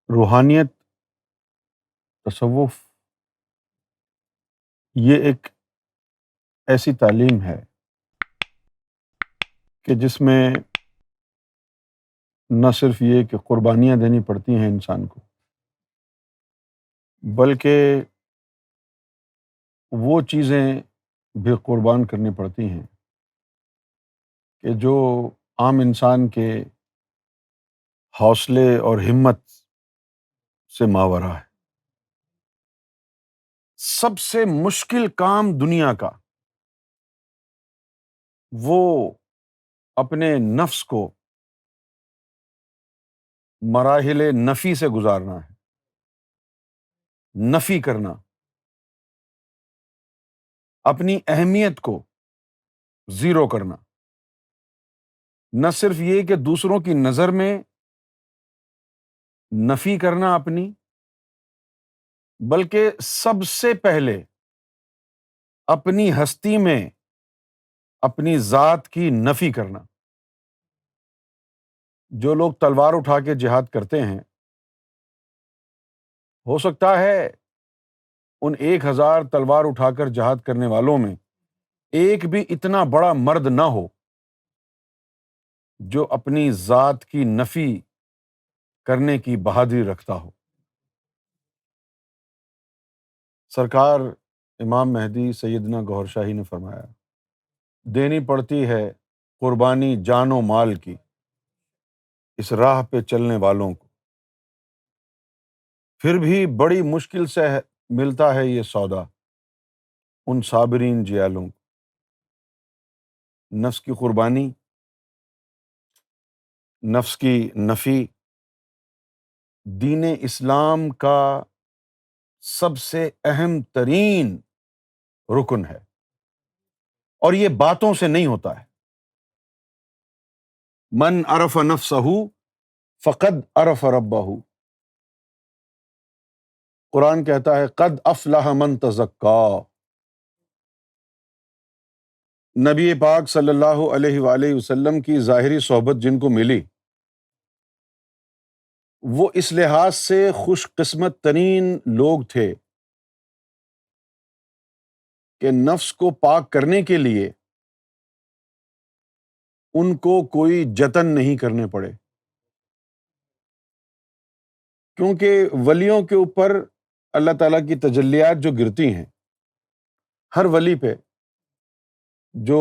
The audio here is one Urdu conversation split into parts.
روحانیت، تصوف یہ ایک ایسی تعلیم ہے کہ جس میں نہ صرف یہ کہ قربانیاں دینی پڑتی ہیں انسان کو، بلکہ وہ چیزیں بھی قربان کرنی پڑتی ہیں کہ جو عام انسان کے حوصلے اور ہمت سے ماوراء ہے۔ سب سے مشکل کام دنیا کا وہ اپنے نفس کو مراحل نفی سے گزارنا ہے، نفی کرنا، اپنی اہمیت کو زیرو کرنا۔ نہ صرف یہ کہ دوسروں کی نظر میں نفی کرنا اپنی، بلکہ سب سے پہلے اپنی ہستی میں اپنی ذات کی نفی کرنا۔ جو لوگ تلوار اٹھا کے جہاد کرتے ہیں، ہو سکتا ہے ان 1000 تلوار اٹھا کر جہاد کرنے والوں میں ایک بھی اتنا بڑا مرد نہ ہو جو اپنی ذات کی نفی کرنے کی بہادری رکھتا ہو۔ سرکار امام مہدی سیدنا گوھر شاہی نے فرمایا، دینی پڑتی ہے قربانی جان و مال کی اس راہ پہ چلنے والوں کو، پھر بھی بڑی مشکل سے ملتا ہے یہ سودا ان صابرین جیالوں کو۔ نفس کی قربانی، نفس کی نفی دین اسلام کا سب سے اہم ترین رکن ہے، اور یہ باتوں سے نہیں ہوتا ہے۔ من عرف نفسہ فقد عرف ربہ، قرآن کہتا ہے قد افلح من تزکا۔ نبی پاک صلی اللہ علیہ وآلہ وسلم کی ظاہری صحبت جن کو ملی، وہ اس لحاظ سے خوش قسمت ترین لوگ تھے کہ نفس کو پاک کرنے کے لیے ان کو کوئی جتن نہیں کرنے پڑے، کیونکہ ولیوں کے اوپر اللہ تعالیٰ کی تجلیات جو گرتی ہیں، ہر ولی پہ جو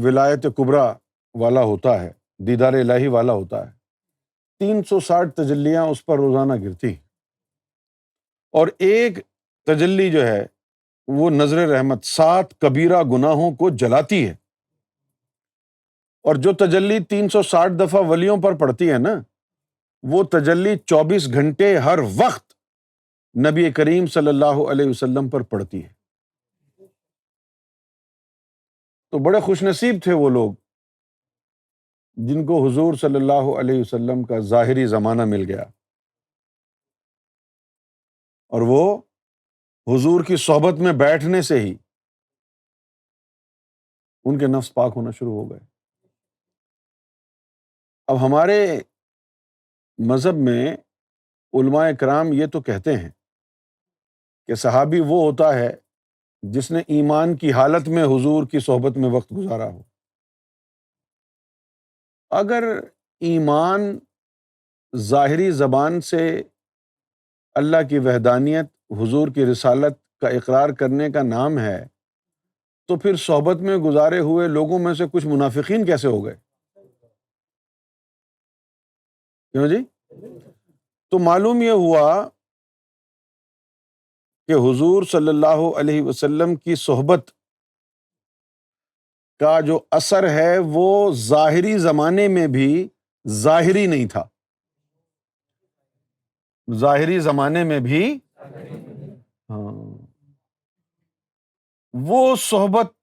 ولایت کبریٰ والا ہوتا ہے، دیدار الہی والا ہوتا ہے، 360 تجلیاں اس پر روزانہ گرتی ہیں، اور ایک تجلی جو ہے وہ نظر رحمت 7 کبیرہ گناہوں کو جلاتی ہے۔ اور جو تجلی 360 دفعہ ولیوں پر پڑتی ہے نا، وہ تجلی 24 گھنٹے ہر وقت نبی کریم صلی اللہ علیہ وسلم پر پڑتی ہے۔ تو بڑے خوش نصیب تھے وہ لوگ جن کو حضور صلی اللہ علیہ وسلم کا ظاہری زمانہ مل گیا، اور وہ حضور کی صحبت میں بیٹھنے سے ہی ان کے نفس پاک ہونا شروع ہو گئے۔ اب ہمارے مذہب میں علماء کرام یہ تو کہتے ہیں کہ صحابی وہ ہوتا ہے جس نے ایمان کی حالت میں حضور کی صحبت میں وقت گزارا ہو۔ اگر ایمان ظاہری زبان سے اللہ کی وحدانیت، حضور کی رسالت کا اقرار کرنے کا نام ہے، تو پھر صحبت میں گزارے ہوئے لوگوں میں سے کچھ منافقین کیسے ہو گئے؟ کیوں جی؟ تو معلوم یہ ہوا کہ حضور صلی اللہ علیہ وسلم کی صحبت کا جو اثر ہے وہ ظاہری زمانے میں بھی ظاہری نہیں تھا، ظاہری زمانے میں بھی ہاں، وہ صحبت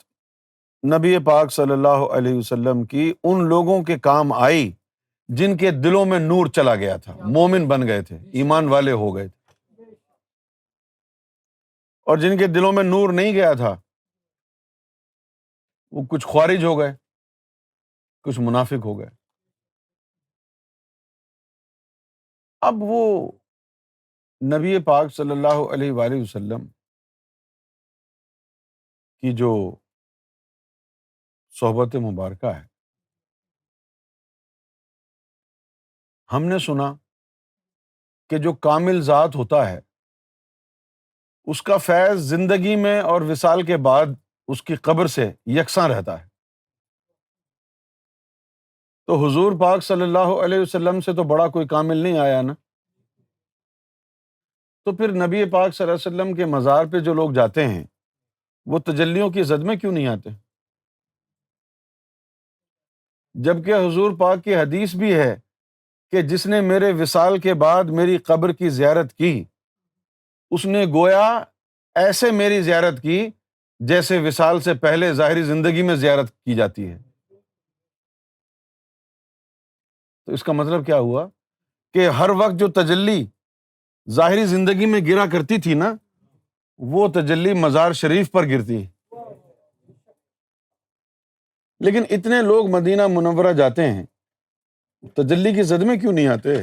نبی پاک صلی اللہ علیہ وسلم کی ان لوگوں کے کام آئی جن کے دلوں میں نور چلا گیا تھا، مومن بن گئے تھے، ایمان والے ہو گئے تھے، اور جن کے دلوں میں نور نہیں گیا تھا وہ کچھ خوارج ہو گئے، کچھ منافق ہو گئے۔ اب وہ نبی پاک صلی اللہ علیہ وآلہ وسلم کی جو صحبت مبارکہ ہے، ہم نے سنا کہ جو کامل ذات ہوتا ہے اس کا فیض زندگی میں اور وصال کے بعد اس کی قبر سے یکساں رہتا ہے۔ تو حضور پاک صلی اللہ علیہ وسلم سے تو بڑا کوئی کامل نہیں آیا نا، تو پھر نبی پاک صلی اللہ علیہ وسلم کے مزار پہ جو لوگ جاتے ہیں وہ تجلیوں کی زد میں کیوں نہیں آتے؟ جبکہ حضور پاک کی حدیث بھی ہے کہ جس نے میرے وصال کے بعد میری قبر کی زیارت کی اس نے گویا ایسے میری زیارت کی جیسے وصال سے پہلے ظاہری زندگی میں زیارت کی جاتی ہے۔ تو اس کا مطلب کیا ہوا کہ ہر وقت جو تجلی ظاہری زندگی میں گرا کرتی تھی نا، وہ تجلی مزار شریف پر گرتی ہے۔ لیکن اتنے لوگ مدینہ منورہ جاتے ہیں، تجلی کی زد میں کیوں نہیں آتے؟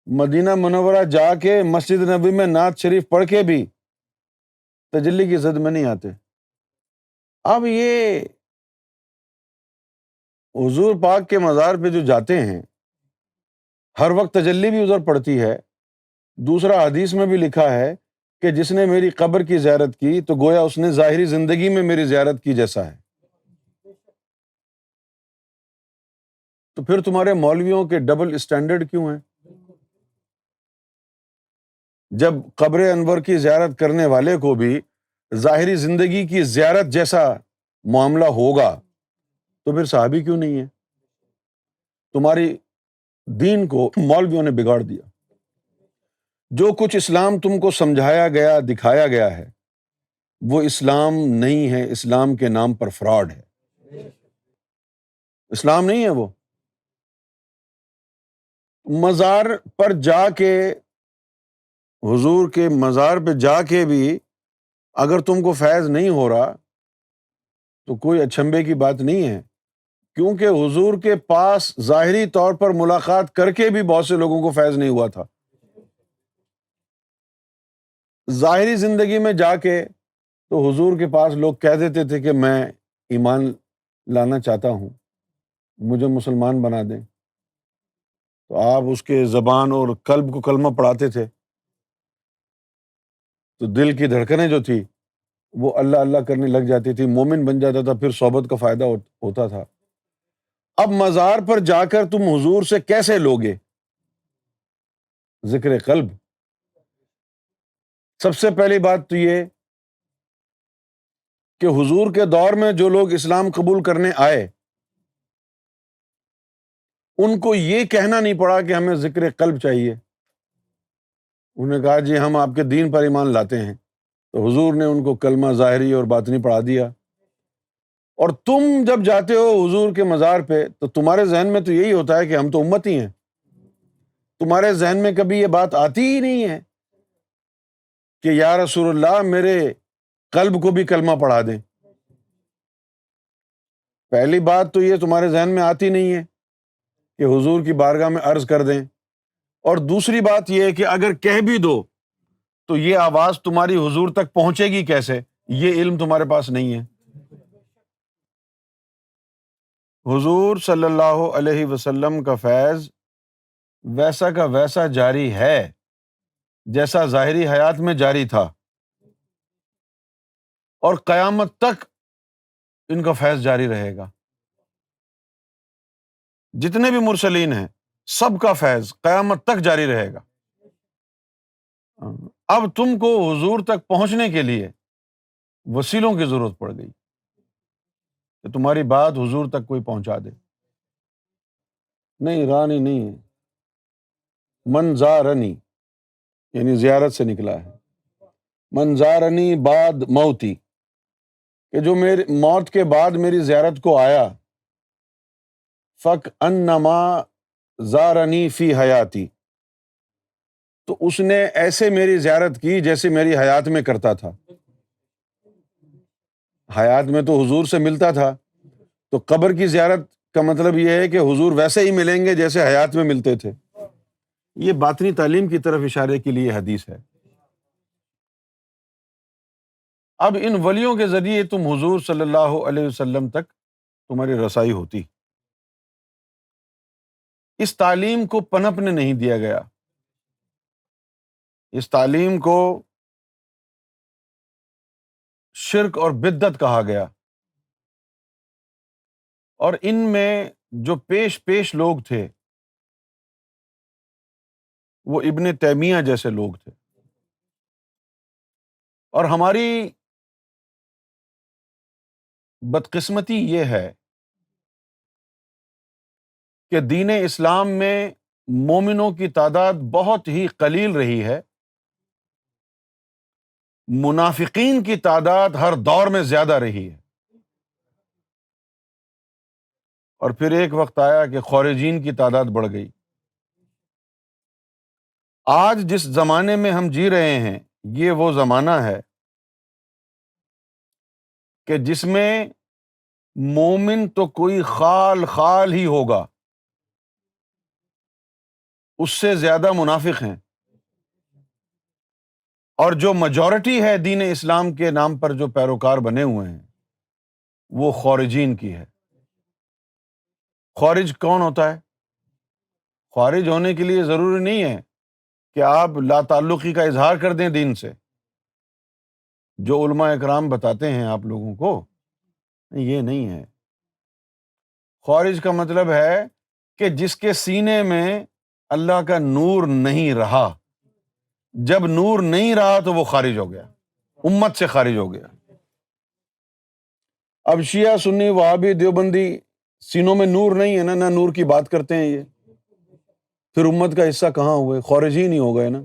مدینہ منورہ جا کے مسجد نبوی میں نعت شریف پڑھ کے بھی تجلی کی زد میں نہیں آتے۔ اب یہ حضور پاک کے مزار پہ جو جاتے ہیں ہر وقت تجلی بھی ادھر پڑتی ہے۔ دوسرا حدیث میں بھی لکھا ہے کہ جس نے میری قبر کی زیارت کی تو گویا اس نے ظاہری زندگی میں میری زیارت کی جیسا ہے۔ تو پھر تمہارے مولویوں کے ڈبل اسٹینڈرڈ کیوں ہیں؟ جب قبر انور کی زیارت کرنے والے کو بھی ظاہری زندگی کی زیارت جیسا معاملہ ہوگا تو پھر صحابی کیوں نہیں ہے؟ تمہاری دین کو مولویوں نے بگاڑ دیا۔ جو کچھ اسلام تم کو سمجھایا گیا، دکھایا گیا ہے، وہ اسلام نہیں ہے، اسلام کے نام پر فراڈ ہے، اسلام نہیں ہے وہ۔ مزار پر جا کے، حضور کے مزار پہ جا کے بھی اگر تم کو فیض نہیں ہو رہا تو کوئی اچنبھے کی بات نہیں ہے، کیونکہ حضور کے پاس ظاہری طور پر ملاقات کر کے بھی بہت سے لوگوں کو فیض نہیں ہوا تھا۔ ظاہری زندگی میں جا کے تو حضور کے پاس لوگ کہہ دیتے تھے کہ میں ایمان لانا چاہتا ہوں، مجھے مسلمان بنا دیں، تو آپ اس کے زبان اور قلب کو کلمہ پڑھاتے تھے، تو دل کی دھڑکنیں جو تھی وہ اللہ اللہ کرنے لگ جاتی تھی، مومن بن جاتا تھا، پھر صحبت کا فائدہ ہوتا تھا۔ اب مزار پر جا کر تم حضور سے کیسے لوگے ذکر قلب؟ سب سے پہلی بات تو یہ کہ حضور کے دور میں جو لوگ اسلام قبول کرنے آئے ان کو یہ کہنا نہیں پڑا کہ ہمیں ذکر قلب چاہیے، انہوں نے کہا جی ہم آپ کے دین پر ایمان لاتے ہیں، تو حضور نے ان کو کلمہ ظاہری اور باطنی پڑھا دیا۔ اور تم جب جاتے ہو حضور کے مزار پہ تو تمہارے ذہن میں تو یہی ہوتا ہے کہ ہم تو امتی ہیں، تمہارے ذہن میں کبھی یہ بات آتی ہی نہیں ہے کہ یا رسول اللہ میرے قلب کو بھی کلمہ پڑھا دیں۔ پہلی بات تو یہ تمہارے ذہن میں آتی نہیں ہے کہ حضور کی بارگاہ میں عرض کر دیں، اور دوسری بات یہ ہے کہ اگر کہہ بھی دو تو یہ آواز تمہاری حضور تک پہنچے گی کیسے، یہ علم تمہارے پاس نہیں ہے۔ حضور صلی اللہ علیہ وسلم کا فیض ویسا کا ویسا جاری ہے جیسا ظاہری حیات میں جاری تھا، اور قیامت تک ان کا فیض جاری رہے گا۔ جتنے بھی مرسلین ہیں سب کا فیض قیامت تک جاری رہے گا۔ اب تم کو حضور تک پہنچنے کے لیے وسیلوں کی ضرورت پڑ گئی کہ تمہاری بات حضور تک کوئی پہنچا دے۔ نہیں، رانی نہیں ہے، من زارنی یعنی زیارت سے نکلا ہے، من زارنی بعد موتی، کہ جو میری موت کے بعد میری زیارت کو آیا، فک انما زارنی فی حیاتی، تو اس نے ایسے میری زیارت کی جیسے میری حیات میں کرتا تھا۔ حیات میں تو حضور سے ملتا تھا، تو قبر کی زیارت کا مطلب یہ ہے کہ حضور ویسے ہی ملیں گے جیسے حیات میں ملتے تھے، یہ باطنی تعلیم کی طرف اشارے کے لیے حدیث ہے۔ اب ان ولیوں کے ذریعے تم حضور صلی اللہ علیہ وسلم تک تمہاری رسائی ہوتی۔ اس تعلیم کو پنپنے نہیں دیا گیا، اس تعلیم کو شرک اور بدعت کہا گیا، اور ان میں جو پیش لوگ تھے وہ ابن تیمیہ جیسے لوگ تھے۔ اور ہماری بدقسمتی یہ ہے کہ دین اسلام میں مومنوں کی تعداد بہت ہی قلیل رہی ہے، منافقین کی تعداد ہر دور میں زیادہ رہی ہے، اور پھر ایک وقت آیا کہ خارجین کی تعداد بڑھ گئی۔ آج جس زمانے میں ہم جی رہے ہیں یہ وہ زمانہ ہے کہ جس میں مومن تو کوئی خال ہی ہوگا، اس سے زیادہ منافق ہیں، اور جو میجورٹی ہے دین اسلام کے نام پر جو پیروکار بنے ہوئے ہیں وہ خارجین کی ہے۔ خارج کون ہوتا ہے؟ خارج ہونے کے لیے ضروری نہیں ہے کہ آپ لا تعلقی کا اظہار کر دیں دین سے، جو علماء اکرام بتاتے ہیں آپ لوگوں کو، یہ نہیں ہے۔ خارج کا مطلب ہے کہ جس کے سینے میں اللہ کا نور نہیں رہا، جب نور نہیں رہا تو وہ خارج ہو گیا، امت سے خارج ہو گیا۔ اب شیعہ سنی وہابی دیوبندی سینوں میں نور نہیں ہے نا، نہ نور کی بات کرتے ہیں یہ، پھر امت کا حصہ کہاں ہوئے؟ خارجین ہی ہو گئے نا۔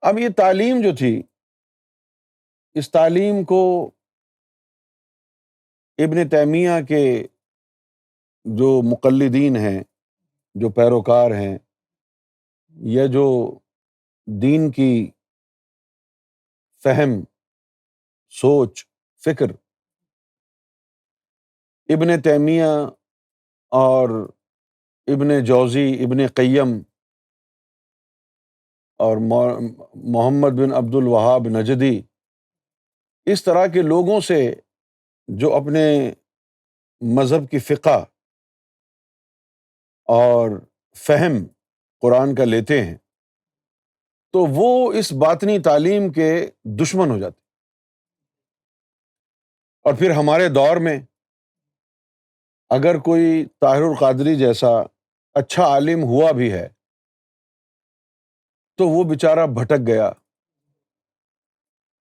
اب یہ تعلیم جو تھی، اس تعلیم کو ابن تیمیہ کے جو مقلدین ہیں، جو پیروکار ہیں، یا جو دین کی فہم، سوچ، فکر ابن تیمیہ اور ابن جوزی، ابن قیم اور محمد بن عبد الوہاب نجدی، اس طرح کے لوگوں سے جو اپنے مذہب کی فقہ اور فہم قرآن کا لیتے ہیں، تو وہ اس باطنی تعلیم کے دشمن ہو جاتے۔ اور پھر ہمارے دور میں اگر کوئی طاہر القادری جیسا اچھا عالم ہوا بھی ہے تو وہ بیچارہ بھٹک گیا،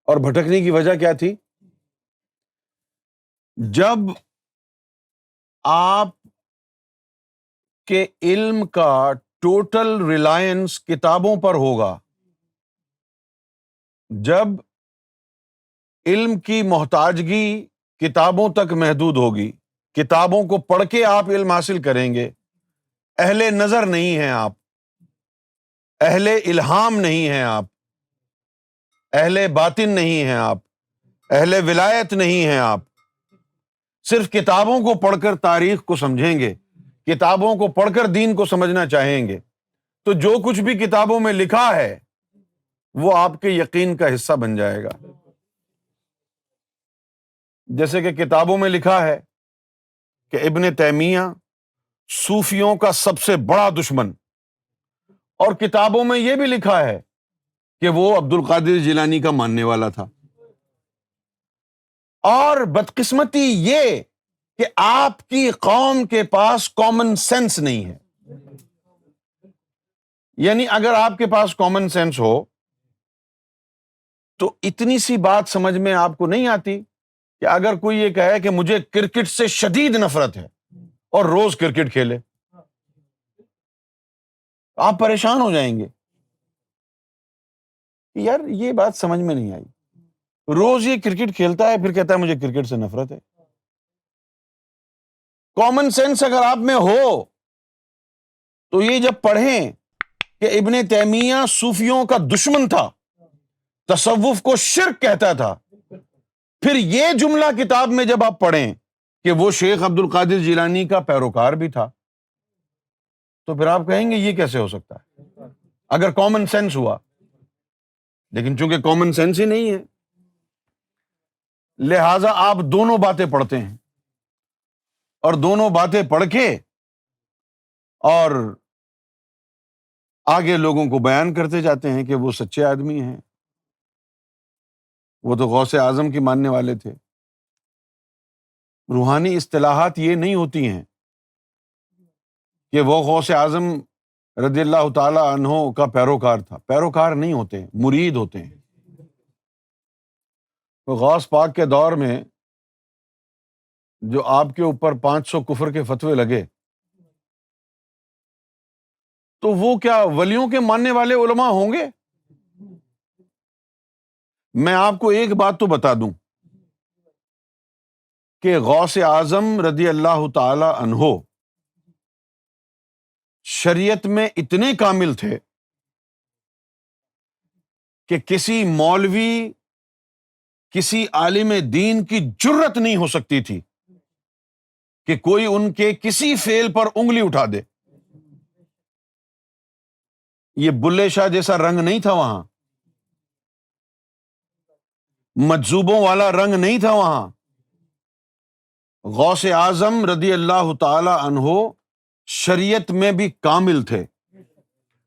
اور بھٹکنے کی وجہ کیا تھی؟ جب آپ کے علم کا ٹوٹل ریلائنس کتابوں پر ہوگا، جب علم کی محتاجگی کتابوں تک محدود ہوگی، کتابوں کو پڑھ کے آپ علم حاصل کریں گے، اہل نظر نہیں ہیں آپ، اہل الہام نہیں ہیں آپ، اہل باطن نہیں ہیں آپ، اہل ولایت نہیں ہیں آپ، صرف کتابوں کو پڑھ کر تاریخ کو سمجھیں گے، کتابوں کو پڑھ کر دین کو سمجھنا چاہیں گے، تو جو کچھ بھی کتابوں میں لکھا ہے وہ آپ کے یقین کا حصہ بن جائے گا۔ جیسے کہ کتابوں میں لکھا ہے کہ ابن تیمیہ صوفیوں کا سب سے بڑا دشمن، اور کتابوں میں یہ بھی لکھا ہے کہ وہ عبد القادر جیلانی کا ماننے والا تھا۔ اور بدقسمتی یہ کہ آپ کی قوم کے پاس کامن سینس نہیں ہے۔ یعنی اگر آپ کے پاس کامن سینس ہو تو اتنی سی بات سمجھ میں آپ کو نہیں آتی کہ اگر کوئی یہ کہے کہ مجھے کرکٹ سے شدید نفرت ہے اور روز کرکٹ کھیلے، آپ پریشان ہو جائیں گے، یار یہ بات سمجھ میں نہیں آئی، روز یہ کرکٹ کھیلتا ہے پھر کہتا ہے مجھے کرکٹ سے نفرت ہے۔ کامن سینس اگر آپ میں ہو تو یہ جب پڑھیں کہ ابن تیمیہ صوفیوں کا دشمن تھا، تصوف کو شرک کہتا تھا، پھر یہ جملہ کتاب میں جب آپ پڑھیں کہ وہ شیخ عبد القادر جیلانی کا پیروکار بھی تھا، تو پھر آپ کہیں گے یہ کیسے ہو سکتا ہے اگر کامن سینس ہوا، لیکن چونکہ کامن سینس ہی نہیں ہے، لہذا آپ دونوں باتیں پڑھتے ہیں اور دونوں باتیں پڑھ کے اور آگے لوگوں کو بیان کرتے جاتے ہیں کہ وہ سچے آدمی ہیں، وہ تو غوث اعظم کی ماننے والے تھے۔ روحانی اصطلاحات یہ نہیں ہوتی ہیں کہ وہ غوث اعظم رضی اللہ تعالی عنہ کا پیروکار تھا، پیروکار نہیں ہوتے ہیں، مرید ہوتے ہیں۔ تو غوث پاک کے دور میں جو آپ کے اوپر 500 کفر کے فتوے لگے، تو وہ کیا ولیوں کے ماننے والے علماء ہوں گے؟ میں آپ کو ایک بات تو بتا دوں کہ غوث اعظم رضی اللہ تعالی عنہ شریعت میں اتنے کامل تھے کہ کسی مولوی، کسی عالم دین کی جرت نہیں ہو سکتی تھی کہ کوئی ان کے کسی فعل پر انگلی اٹھا دے۔ یہ بلے شاہ جیسا رنگ نہیں تھا وہاں، مجذوبوں والا رنگ نہیں تھا وہاں۔ غوث اعظم رضی اللہ تعالی عنہ شریعت میں بھی کامل تھے،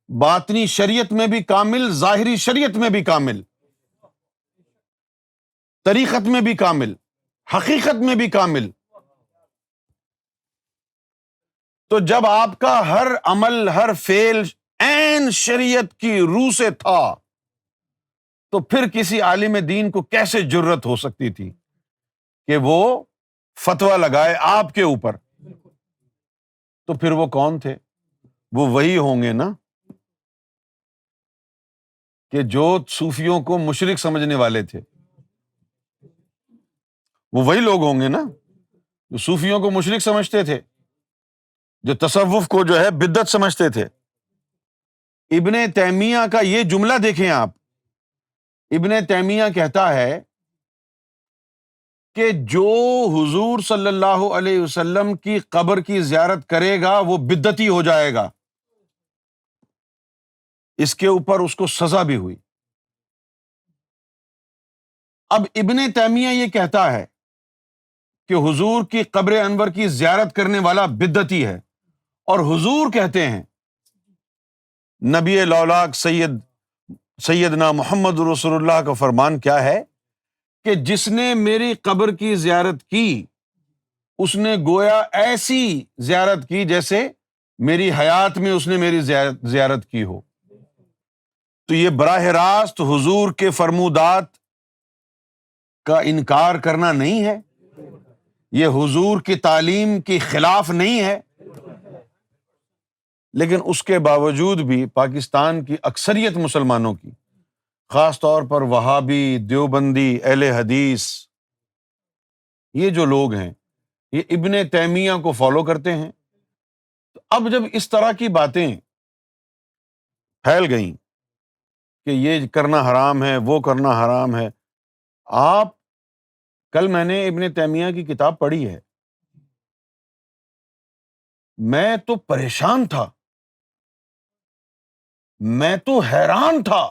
باطنی شریعت میں بھی کامل، ظاہری شریعت میں بھی کامل، طریقت میں بھی کامل، حقیقت میں بھی کامل۔ تو جب آپ کا ہر عمل، ہر فعل عین شریعت کی روح سے تھا، تو پھر کسی عالم دین کو کیسے جرت ہو سکتی تھی کہ وہ فتویٰ لگائے آپ کے اوپر؟ تو پھر وہ کون تھے؟ وہ وہی ہوں گے نا کہ جو صوفیوں کو مشرک سمجھنے والے تھے، وہ وہی لوگ ہوں گے نا جو صوفیوں کو مشرک سمجھتے تھے، جو تصوف کو جو ہے بدعت سمجھتے تھے۔ ابن تیمیہ کا یہ جملہ دیکھیں آپ، ابن تیمیہ کہتا ہے کہ جو حضور صلی اللہ علیہ وسلم کی قبر کی زیارت کرے گا وہ بدعتی ہو جائے گا۔ اس کے اوپر اس کو سزا بھی ہوئی۔ اب ابن تیمیہ یہ کہتا ہے کہ حضور کی قبر انور کی زیارت کرنے والا بدعتی ہے، اور حضور کہتے ہیں، نبی لولاک سیدنا محمد رسول اللہ کا فرمان کیا ہے کہ جس نے میری قبر کی زیارت کی اس نے گویا ایسی زیارت کی جیسے میری حیات میں اس نے میری زیارت کی ہو۔ تو یہ براہ راست حضور کے فرمودات کا انکار کرنا نہیں ہے، یہ حضور کی تعلیم کی خلاف نہیں ہے، لیکن اس کے باوجود بھی پاکستان کی اکثریت مسلمانوں کی، خاص طور پر وہابی، دیوبندی، اہل حدیث، یہ جو لوگ ہیں یہ ابن تیمیہ کو فالو کرتے ہیں۔ تو اب جب اس طرح کی باتیں پھیل گئیں کہ یہ کرنا حرام ہے، وہ کرنا حرام ہے، آپ، کل میں نے ابن تیمیہ کی کتاب پڑھی ہے، میں تو پریشان تھا، میں تو حیران تھا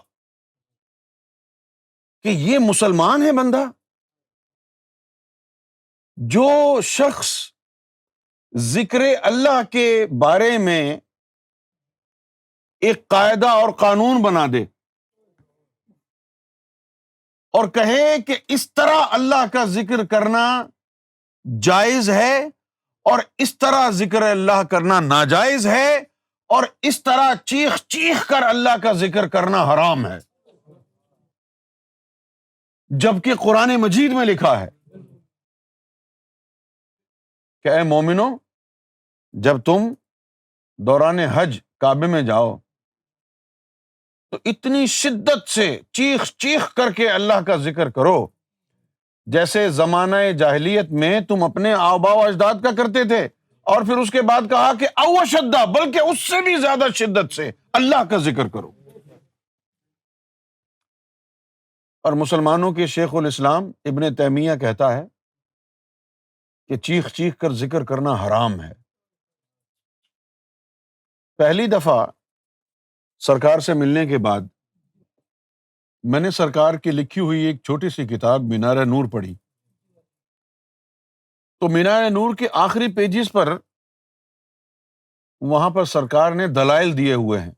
کہ یہ مسلمان ہے بندہ، جو شخص ذکر اللہ کے بارے میں ایک قاعدہ اور قانون بنا دے اور کہے کہ اس طرح اللہ کا ذکر کرنا جائز ہے اور اس طرح ذکر اللہ کرنا ناجائز ہے اور اس طرح چیخ چیخ کر اللہ کا ذکر کرنا حرام ہے، جبکہ قرآن مجید میں لکھا ہے کہ اے مومنو، جب تم دوران حج کعبے میں جاؤ تو اتنی شدت سے چیخ چیخ کر کے اللہ کا ذکر کرو جیسے زمانہ جاہلیت میں تم اپنے آباء و اجداد کا کرتے تھے، اور پھر اس کے بعد کہا کہ او شدہ، بلکہ اس سے بھی زیادہ شدت سے اللہ کا ذکر کرو۔ اور مسلمانوں کے شیخ الاسلام ابن تیمیہ کہتا ہے کہ چیخ چیخ کر ذکر کرنا حرام ہے۔ پہلی دفعہ سرکار سے ملنے کے بعد میں نے سرکار کی لکھی ہوئی ایک چھوٹی سی کتاب مینار نور پڑھی. تو مینار نور کے آخری پیجز پر وہاں پر سرکار نے دلائل دیے ہوئے ہیں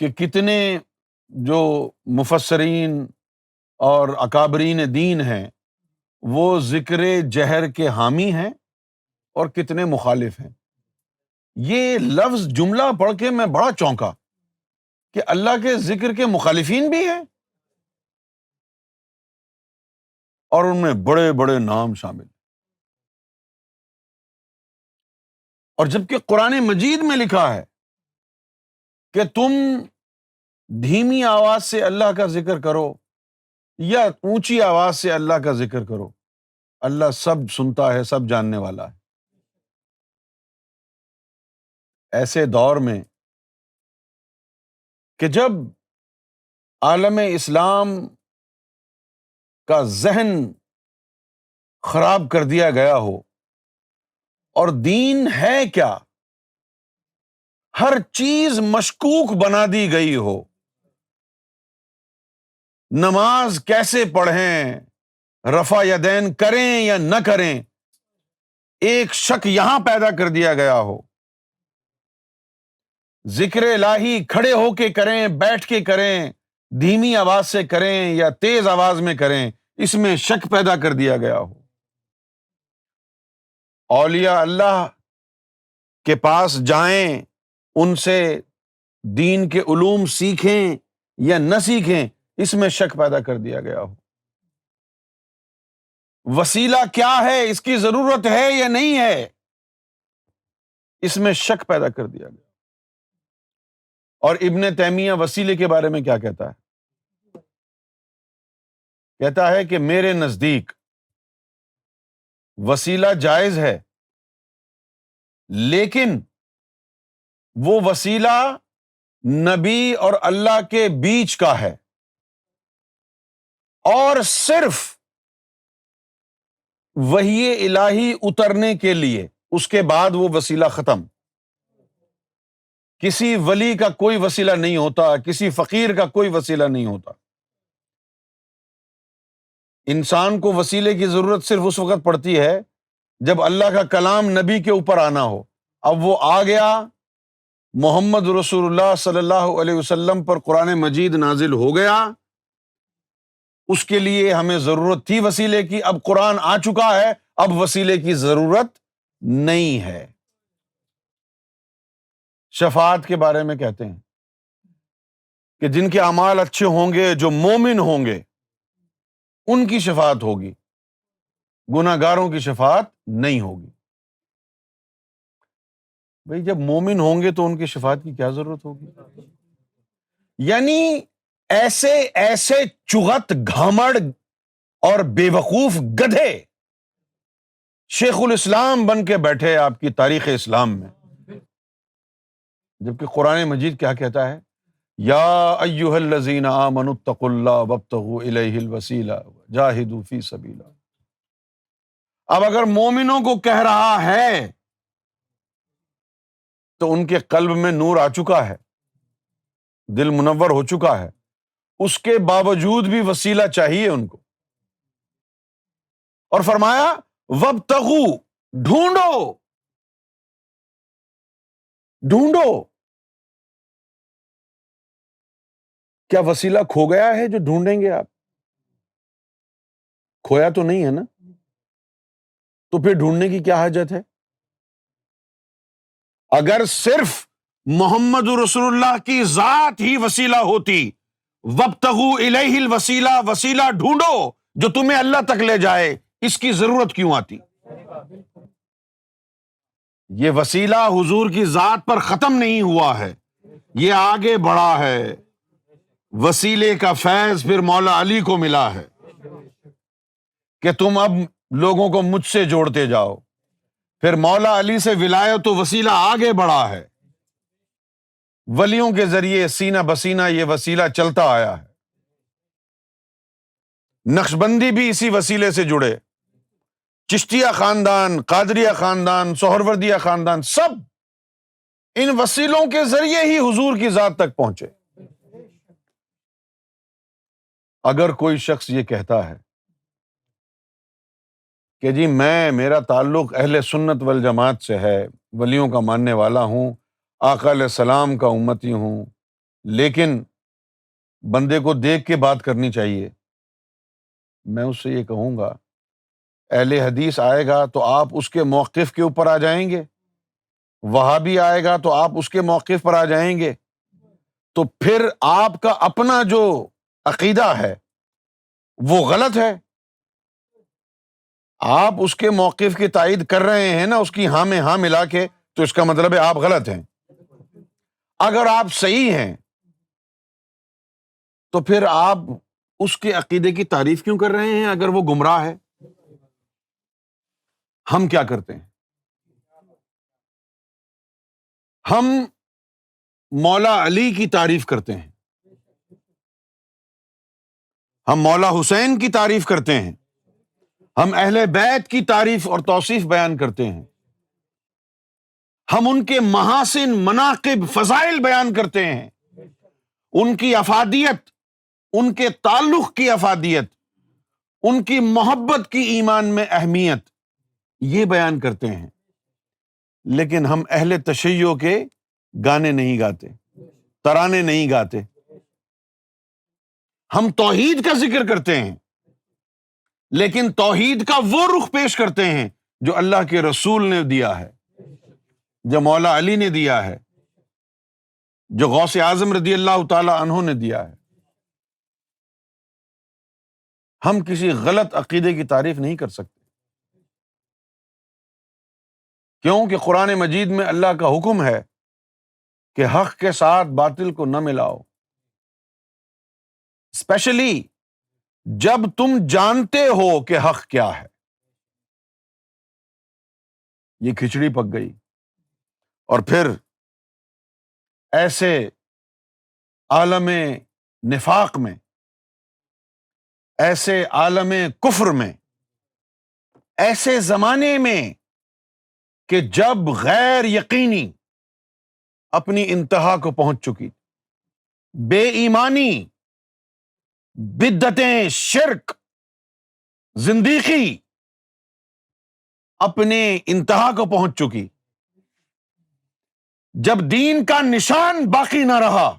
کہ کتنے جو مفسرین اور اکابرین دین ہیں وہ ذکر جہر کے حامی ہیں اور کتنے مخالف ہیں. یہ لفظ جملہ پڑھ کے میں بڑا چونکا کہ اللہ کے ذکر کے مخالفین بھی ہیں اور ان میں بڑے بڑے نام شامل. اور جبکہ قرآن مجید میں لکھا ہے کہ تم دھیمی آواز سے اللہ کا ذکر کرو یا اونچی آواز سے اللہ کا ذکر کرو، اللہ سب سنتا ہے، سب جاننے والا ہے. ایسے دور میں کہ جب عالم اسلام کا ذہن خراب کر دیا گیا ہو اور دین ہے کیا، ہر چیز مشکوک بنا دی گئی ہو، نماز کیسے پڑھیں، رفع یدین کریں یا نہ کریں، ایک شک یہاں پیدا کر دیا گیا ہو، ذکر الہی کھڑے ہو کے کریں، بیٹھ کے کریں، دھیمی آواز سے کریں یا تیز آواز میں کریں، اس میں شک پیدا کر دیا گیا ہو. اولیاء اللہ کے پاس جائیں، ان سے دین کے علوم سیکھیں یا نہ سیکھیں، اس میں شک پیدا کر دیا گیا ہو. وسیلہ کیا ہے، اس کی ضرورت ہے یا نہیں ہے، اس میں شک پیدا کر دیا گیا. اور ابن تیمیہ وسیلے کے بارے میں کیا کہتا ہے؟ کہتا ہے کہ میرے نزدیک وسیلہ جائز ہے، لیکن وہ وسیلہ نبی اور اللہ کے بیچ کا ہے اور صرف وحی الہی اترنے کے لیے، اس کے بعد وہ وسیلہ ختم. کسی ولی کا کوئی وسیلہ نہیں ہوتا، کسی فقیر کا کوئی وسیلہ نہیں ہوتا. انسان کو وسیلے کی ضرورت صرف اس وقت پڑتی ہے جب اللہ کا کلام نبی کے اوپر آنا ہو. اب وہ آ گیا، محمد رسول اللہ صلی اللہ علیہ وسلم پر قرآن مجید نازل ہو گیا، اس کے لیے ہمیں ضرورت تھی وسیلے کی. اب قرآن آ چکا ہے، اب وسیلے کی ضرورت نہیں ہے. شفاعت کے بارے میں کہتے ہیں کہ جن کے اعمال اچھے ہوں گے، جو مومن ہوں گے، ان کی شفاعت ہوگی، گناہ گاروں کی شفاعت نہیں ہوگی. بھئی جب مومن ہوں گے تو ان کی شفاعت کی کیا ضرورت ہوگی؟ یعنی ایسے ایسے چغت، گھامڑ اور بے وقوف گدھے شیخ الاسلام بن کے بیٹھے آپ کی تاریخ اسلام میں، جبکہ قرآن مجید کیا کہتا ہے؟ یا ایھا الذین آمنوا اتقوا اللہ وابتغوا الیہ الوسیلہ جاہدوا فی سبیلہ. اب اگر مومنوں کو کہہ رہا ہے تو ان کے قلب میں نور آ چکا ہے، دل منور ہو چکا ہے، اس کے باوجود بھی وسیلہ چاہیے ان کو. اور فرمایا وابتغوا، ڈھونڈو، ڈھونڈو. کیا وسیلہ کھو گیا ہے جو ڈھونڈیں گے آپ؟ کھویا تو نہیں ہے نا، تو پھر ڈھونڈنے کی کیا حاجت ہے؟ اگر صرف محمد رسول اللہ کی ذات ہی وسیلہ ہوتی، وابتغوا الیہ الوسیلہ، وسیلہ ڈھونڈو جو تمہیں اللہ تک لے جائے، اس کی ضرورت کیوں آتی؟ یہ وسیلہ حضور کی ذات پر ختم نہیں ہوا ہے، یہ آگے بڑھا ہے. وسیلے کا فیض پھر مولا علی کو ملا ہے کہ تم اب لوگوں کو مجھ سے جوڑتے جاؤ. پھر مولا علی سے ولایت و وسیلہ آگے بڑھا ہے، ولیوں کے ذریعے سینہ بسینہ یہ وسیلہ چلتا آیا ہے. نقشبندی بھی اسی وسیلے سے جڑے، چشتیہ خاندان، قادریہ خاندان، سہروردیہ خاندان، سب ان وسیلوں کے ذریعے ہی حضور کی ذات تک پہنچے۔ اگر کوئی شخص یہ کہتا ہے کہ جی میرا تعلق اہل سنت والجماعت سے ہے، ولیوں کا ماننے والا ہوں، آقا علیہ السلام کا امتی ہوں، لیکن بندے کو دیکھ کے بات کرنی چاہیے، میں اس سے یہ کہوں گا اہل حدیث آئے گا تو آپ اس کے موقف کے اوپر آ جائیں گے، وہابی آئے گا تو آپ اس کے موقف پر آ جائیں گے، تو پھر آپ کا اپنا جو عقیدہ ہے وہ غلط ہے۔ آپ اس کے موقف کی تائید کر رہے ہیں نا، اس کی ہاں میں ہاں ملا کے، تو اس کا مطلب ہے آپ غلط ہیں۔ اگر آپ صحیح ہیں تو پھر آپ اس کے عقیدے کی تعریف کیوں کر رہے ہیں اگر وہ گمراہ ہے؟ ہم کیا کرتے ہیں؟ ہم مولا علی کی تعریف کرتے ہیں، ہم مولا حسین کی تعریف کرتے ہیں، ہم اہل بیت کی تعریف اور توصیف بیان کرتے ہیں، ہم ان کے محاسن، مناقب، فضائل بیان کرتے ہیں، ان کی افادیت، ان کے تعلق کی افادیت، ان کی محبت کی ایمان میں اہمیت، یہ بیان کرتے ہیں، لیکن ہم اہل تشیع کے گانے نہیں گاتے، ترانے نہیں گاتے۔ ہم توحید کا ذکر کرتے ہیں لیکن توحید کا وہ رخ پیش کرتے ہیں جو اللہ کے رسول نے دیا ہے، جو مولا علی نے دیا ہے، جو غوث اعظم رضی اللہ تعالی عنہ نے دیا ہے۔ ہم کسی غلط عقیدے کی تعریف نہیں کر سکتے، کیونکہ قرآن مجید میں اللہ کا حکم ہے کہ حق کے ساتھ باطل کو نہ ملاؤ، اسپیشلی جب تم جانتے ہو کہ حق کیا ہے۔ یہ کھچڑی پک گئی، اور پھر ایسے عالم نفاق میں، ایسے عالم کفر میں، ایسے زمانے میں کہ جب غیر یقینی اپنی انتہا کو پہنچ چکی، بے ایمانی، بدعتیں، شرک، زندیقی اپنے انتہا کو پہنچ چکی، جب دین کا نشان باقی نہ رہا،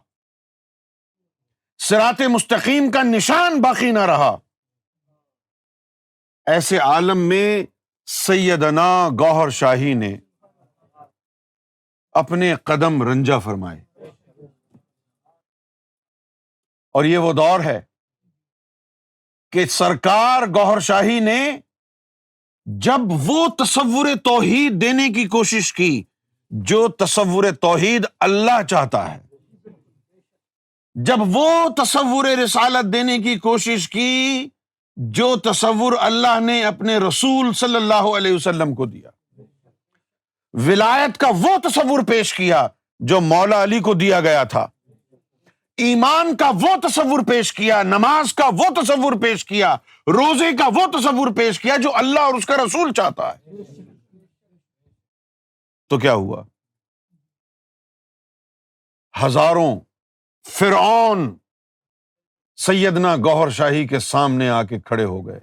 صراط مستقیم کا نشان باقی نہ رہا، ایسے عالم میں سیدنا گوہر شاہی نے اپنے قدم رنجہ فرمائے، اور یہ وہ دور ہے کہ سرکار گوہر شاہی نے جب وہ تصور توحید دینے کی کوشش کی جو تصور توحید اللہ چاہتا ہے، جب وہ تصور رسالت دینے کی کوشش کی جو تصور اللہ نے اپنے رسول صلی اللہ علیہ وسلم کو دیا، ولایت کا وہ تصور پیش کیا جو مولا علی کو دیا گیا تھا، ایمان کا وہ تصور پیش کیا، نماز کا وہ تصور پیش کیا، روزے کا وہ تصور پیش کیا جو اللہ اور اس کا رسول چاہتا ہے، تو کیا ہوا؟ ہزاروں فرعون سیدنا گوہر شاہی کے سامنے آ کے کھڑے ہو گئے۔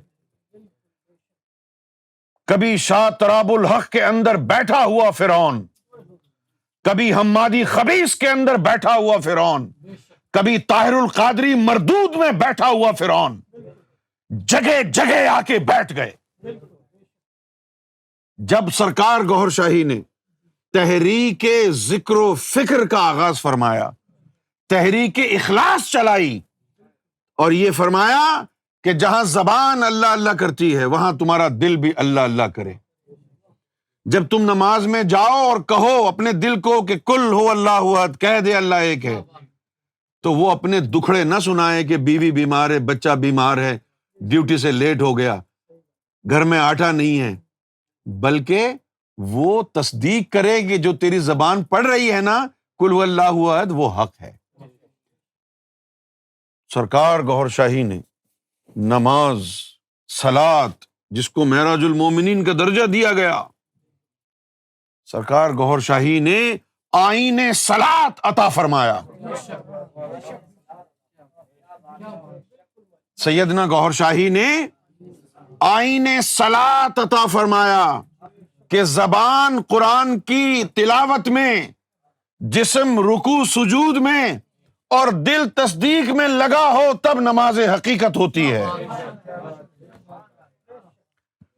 کبھی شاہ تراب الحق کے اندر بیٹھا ہوا فرعون، کبھی حمادی خبیث کے اندر بیٹھا ہوا فرعون، کبھی طاہر القادری مردود میں بیٹھا ہوا فرعون، جگہ جگہ آ کے بیٹھ گئے۔ جب سرکار گوہر شاہی نے تحریک ذکر و فکر کا آغاز فرمایا، تحریک اخلاص چلائی، اور یہ فرمایا کہ جہاں زبان اللہ اللہ کرتی ہے وہاں تمہارا دل بھی اللہ اللہ کرے۔ جب تم نماز میں جاؤ اور کہو اپنے دل کو کہ کل ہو اللہ احد، کہہ دے اللہ ایک ہے، تو وہ اپنے دکھڑے نہ سنائے کہ بیوی بیمار ہے، بچہ بیمار ہے، ڈیوٹی سے لیٹ ہو گیا، گھر میں آٹا نہیں ہے، بلکہ وہ تصدیق کرے کہ جو تیری زبان پڑھ رہی ہے نا کل ہو اللہ احد، وہ حق ہے۔ سرکار گوہر شاہی نے نماز، صلاۃ، جس کو معراج المومنین کا درجہ دیا گیا، سرکار گوہر شاہی نے آئین صلاۃ عطا فرمایا۔ سیدنا گوہر شاہی نے آئین صلاۃ عطا فرمایا کہ زبان قرآن کی تلاوت میں، جسم رکوع سجود میں اور دل تصدیق میں لگا ہو تب نماز حقیقت ہوتی ہے۔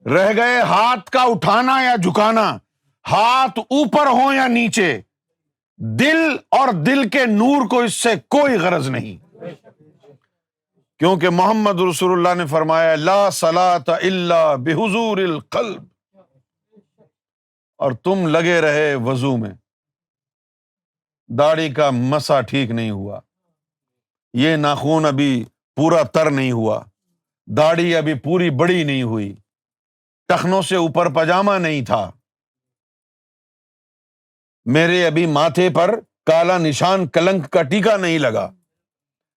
رہ گئے ہاتھ کا اٹھانا یا جھکانا، ہاتھ اوپر ہو یا نیچے، دل اور دل کے نور کو اس سے کوئی غرض نہیں، کیونکہ محمد رسول اللہ نے فرمایا لا صلاۃ الا بحضور القلب، اور تم لگے رہے وضو میں، داڑھی کا مسا ٹھیک نہیں ہوا، یہ ناخن ابھی پورا تر نہیں ہوا، داڑھی ابھی پوری بڑی نہیں ہوئی، ٹخنوں سے اوپر پاجامہ نہیں تھا، میرے ابھی ماتھے پر کالا نشان کلنک کا ٹیکا نہیں لگا،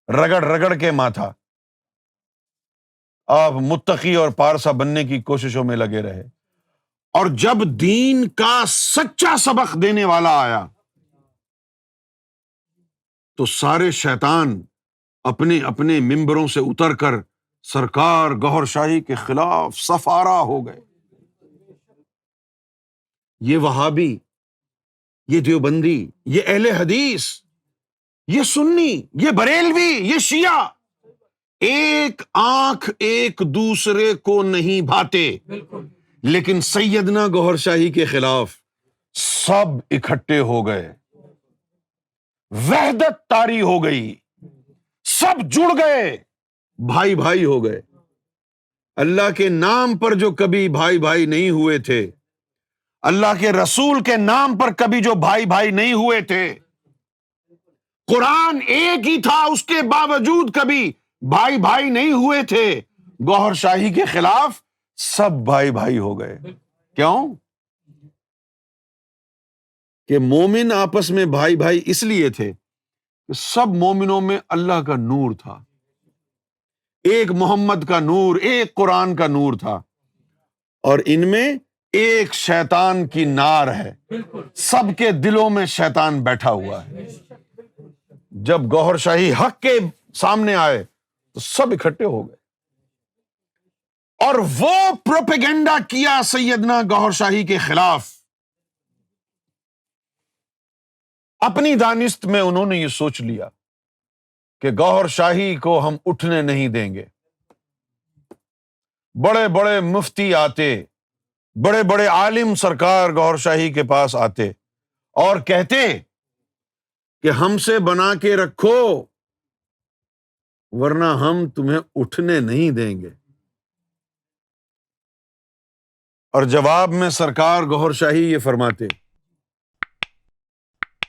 رگڑ رگڑ کے ماتھا، آپ متقی اور پارسا بننے کی کوششوں میں لگے رہے۔ اور جب دین کا سچا سبق دینے والا آیا تو سارے شیطان اپنے اپنے ممبروں سے اتر کر سرکار گوہر شاہی کے خلاف صف آرا ہو گئے۔ یہ وہابی، یہ دیوبندی، یہ اہل حدیث، یہ سنی، یہ بریلوی، یہ شیعہ، ایک آنکھ ایک دوسرے کو نہیں بھاتے، لیکن سیدنا گوہر شاہی کے خلاف سب اکٹھے ہو گئے، وحدت طاری ہو گئی، سب جڑ گئے، بھائی بھائی ہو گئے۔ اللہ کے نام پر جو کبھی بھائی بھائی نہیں ہوئے تھے، اللہ کے رسول کے نام پر کبھی جو بھائی بھائی نہیں ہوئے تھے، قرآن ایک ہی تھا اس کے باوجود کبھی بھائی بھائی نہیں ہوئے تھے، گوہر شاہی کے خلاف سب بھائی بھائی ہو گئے۔ کیوں؟ کہ مومن آپس میں بھائی بھائی اس لیے تھے کہ سب مومنوں میں اللہ کا نور تھا، ایک محمد کا نور، ایک قرآن کا نور تھا، اور ان میں ایک شیطان کی نار ہے، سب کے دلوں میں شیطان بیٹھا ہوا ہے۔ جب گوہر شاہی حق کے سامنے آئے تو سب اکٹھے ہو گئے، اور وہ پروپیگنڈا کیا سیدنا گوہر شاہی کے خلاف۔ اپنی دانست میں انہوں نے یہ سوچ لیا کہ گوہر شاہی کو ہم اٹھنے نہیں دیں گے۔ بڑے بڑے مفتی آتے، بڑے بڑے عالم سرکار گوہر شاہی کے پاس آتے اور کہتے کہ ہم سے بنا کے رکھو ورنہ ہم تمہیں اٹھنے نہیں دیں گے۔ اور جواب میں سرکار گوہر شاہی یہ فرماتے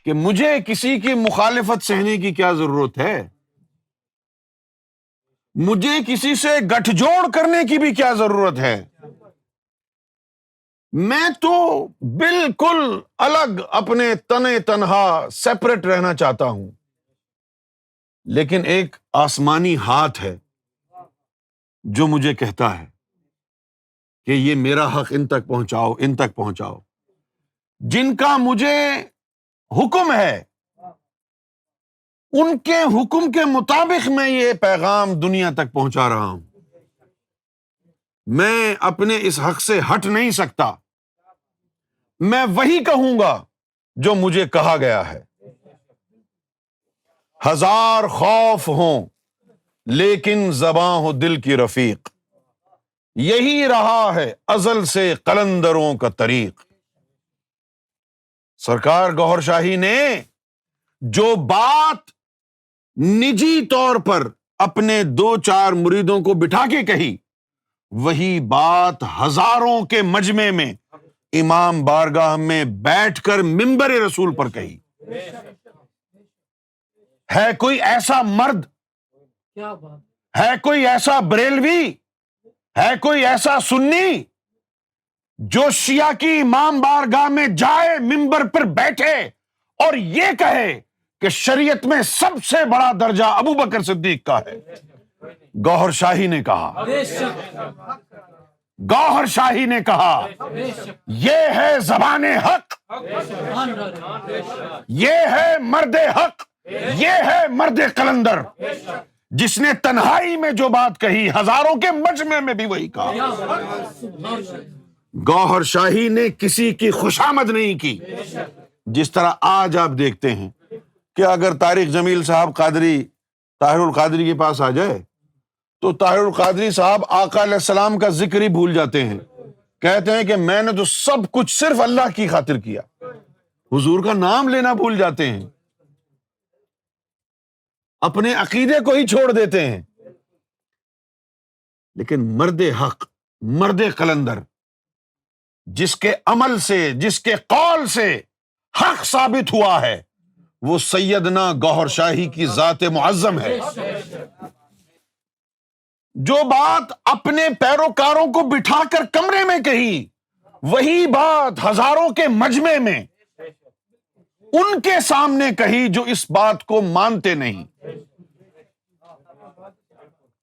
کہ مجھے کسی کی مخالفت سہنے کی کیا ضرورت ہے، مجھے کسی سے گٹھ جوڑ کرنے کی بھی کیا ضرورت ہے، میں تو بالکل الگ اپنے تنے تنہا سیپریٹ رہنا چاہتا ہوں، لیکن ایک آسمانی ہاتھ ہے جو مجھے کہتا ہے کہ یہ میرا حق ان تک پہنچاؤ، ان تک پہنچاؤ، جن کا مجھے حکم ہے ان کے حکم کے مطابق میں یہ پیغام دنیا تک پہنچا رہا ہوں، میں اپنے اس حق سے ہٹ نہیں سکتا، میں وہی کہوں گا جو مجھے کہا گیا ہے۔ ہزار خوف ہوں لیکن زباں ہو دل کی رفیق، یہی رہا ہے ازل سے قلندروں کا طریق۔ سرکار گوہر شاہی نے جو بات نجی طور پر اپنے دو چار مریدوں کو بٹھا کے کہی، وہی بات ہزاروں کے مجمع میں امام بارگاہ میں بیٹھ کر منبر رسول پر کہی۔ ہے کوئی ایسا مرد، ہے کوئی ایسا بریلوی، ہے کوئی ایسا سنی جو شیعہ کی امام بارگاہ میں جائے، منبر پر بیٹھے اور یہ کہے کہ شریعت میں سب سے بڑا درجہ ابو بکر صدیق کا ہے؟ گوہر شاہی نے کہا۔ گوہر شاہی نے کہا یہ ہے زبان حق، یہ ہے مرد حق، یہ ہے مرد قلندر، جس نے تنہائی میں جو بات کہی ہزاروں کے مجمع میں بھی وہی کہا۔ گوہر شاہی نے کسی کی خوشامد نہیں کی۔ جس طرح آج آپ دیکھتے ہیں کہ اگر طارق جمیل صاحب قادری طاہر القادری کے پاس آ جائے تو طاہر القادری صاحب آقا علیہ السلام کا ذکر ہی بھول جاتے ہیں، کہتے ہیں کہ میں نے تو سب کچھ صرف اللہ کی خاطر کیا، حضور کا نام لینا بھول جاتے ہیں، اپنے عقیدے کو ہی چھوڑ دیتے ہیں۔ لیکن مرد حق، مرد قلندر، جس کے عمل سے، جس کے قول سے حق ثابت ہوا ہے، وہ سیدنا گوہر شاہی کی ذات معظم ہے۔ جو بات اپنے پیروکاروں کو بٹھا کر کمرے میں کہی، وہی بات ہزاروں کے مجمع میں ان کے سامنے کہی جو اس بات کو مانتے نہیں۔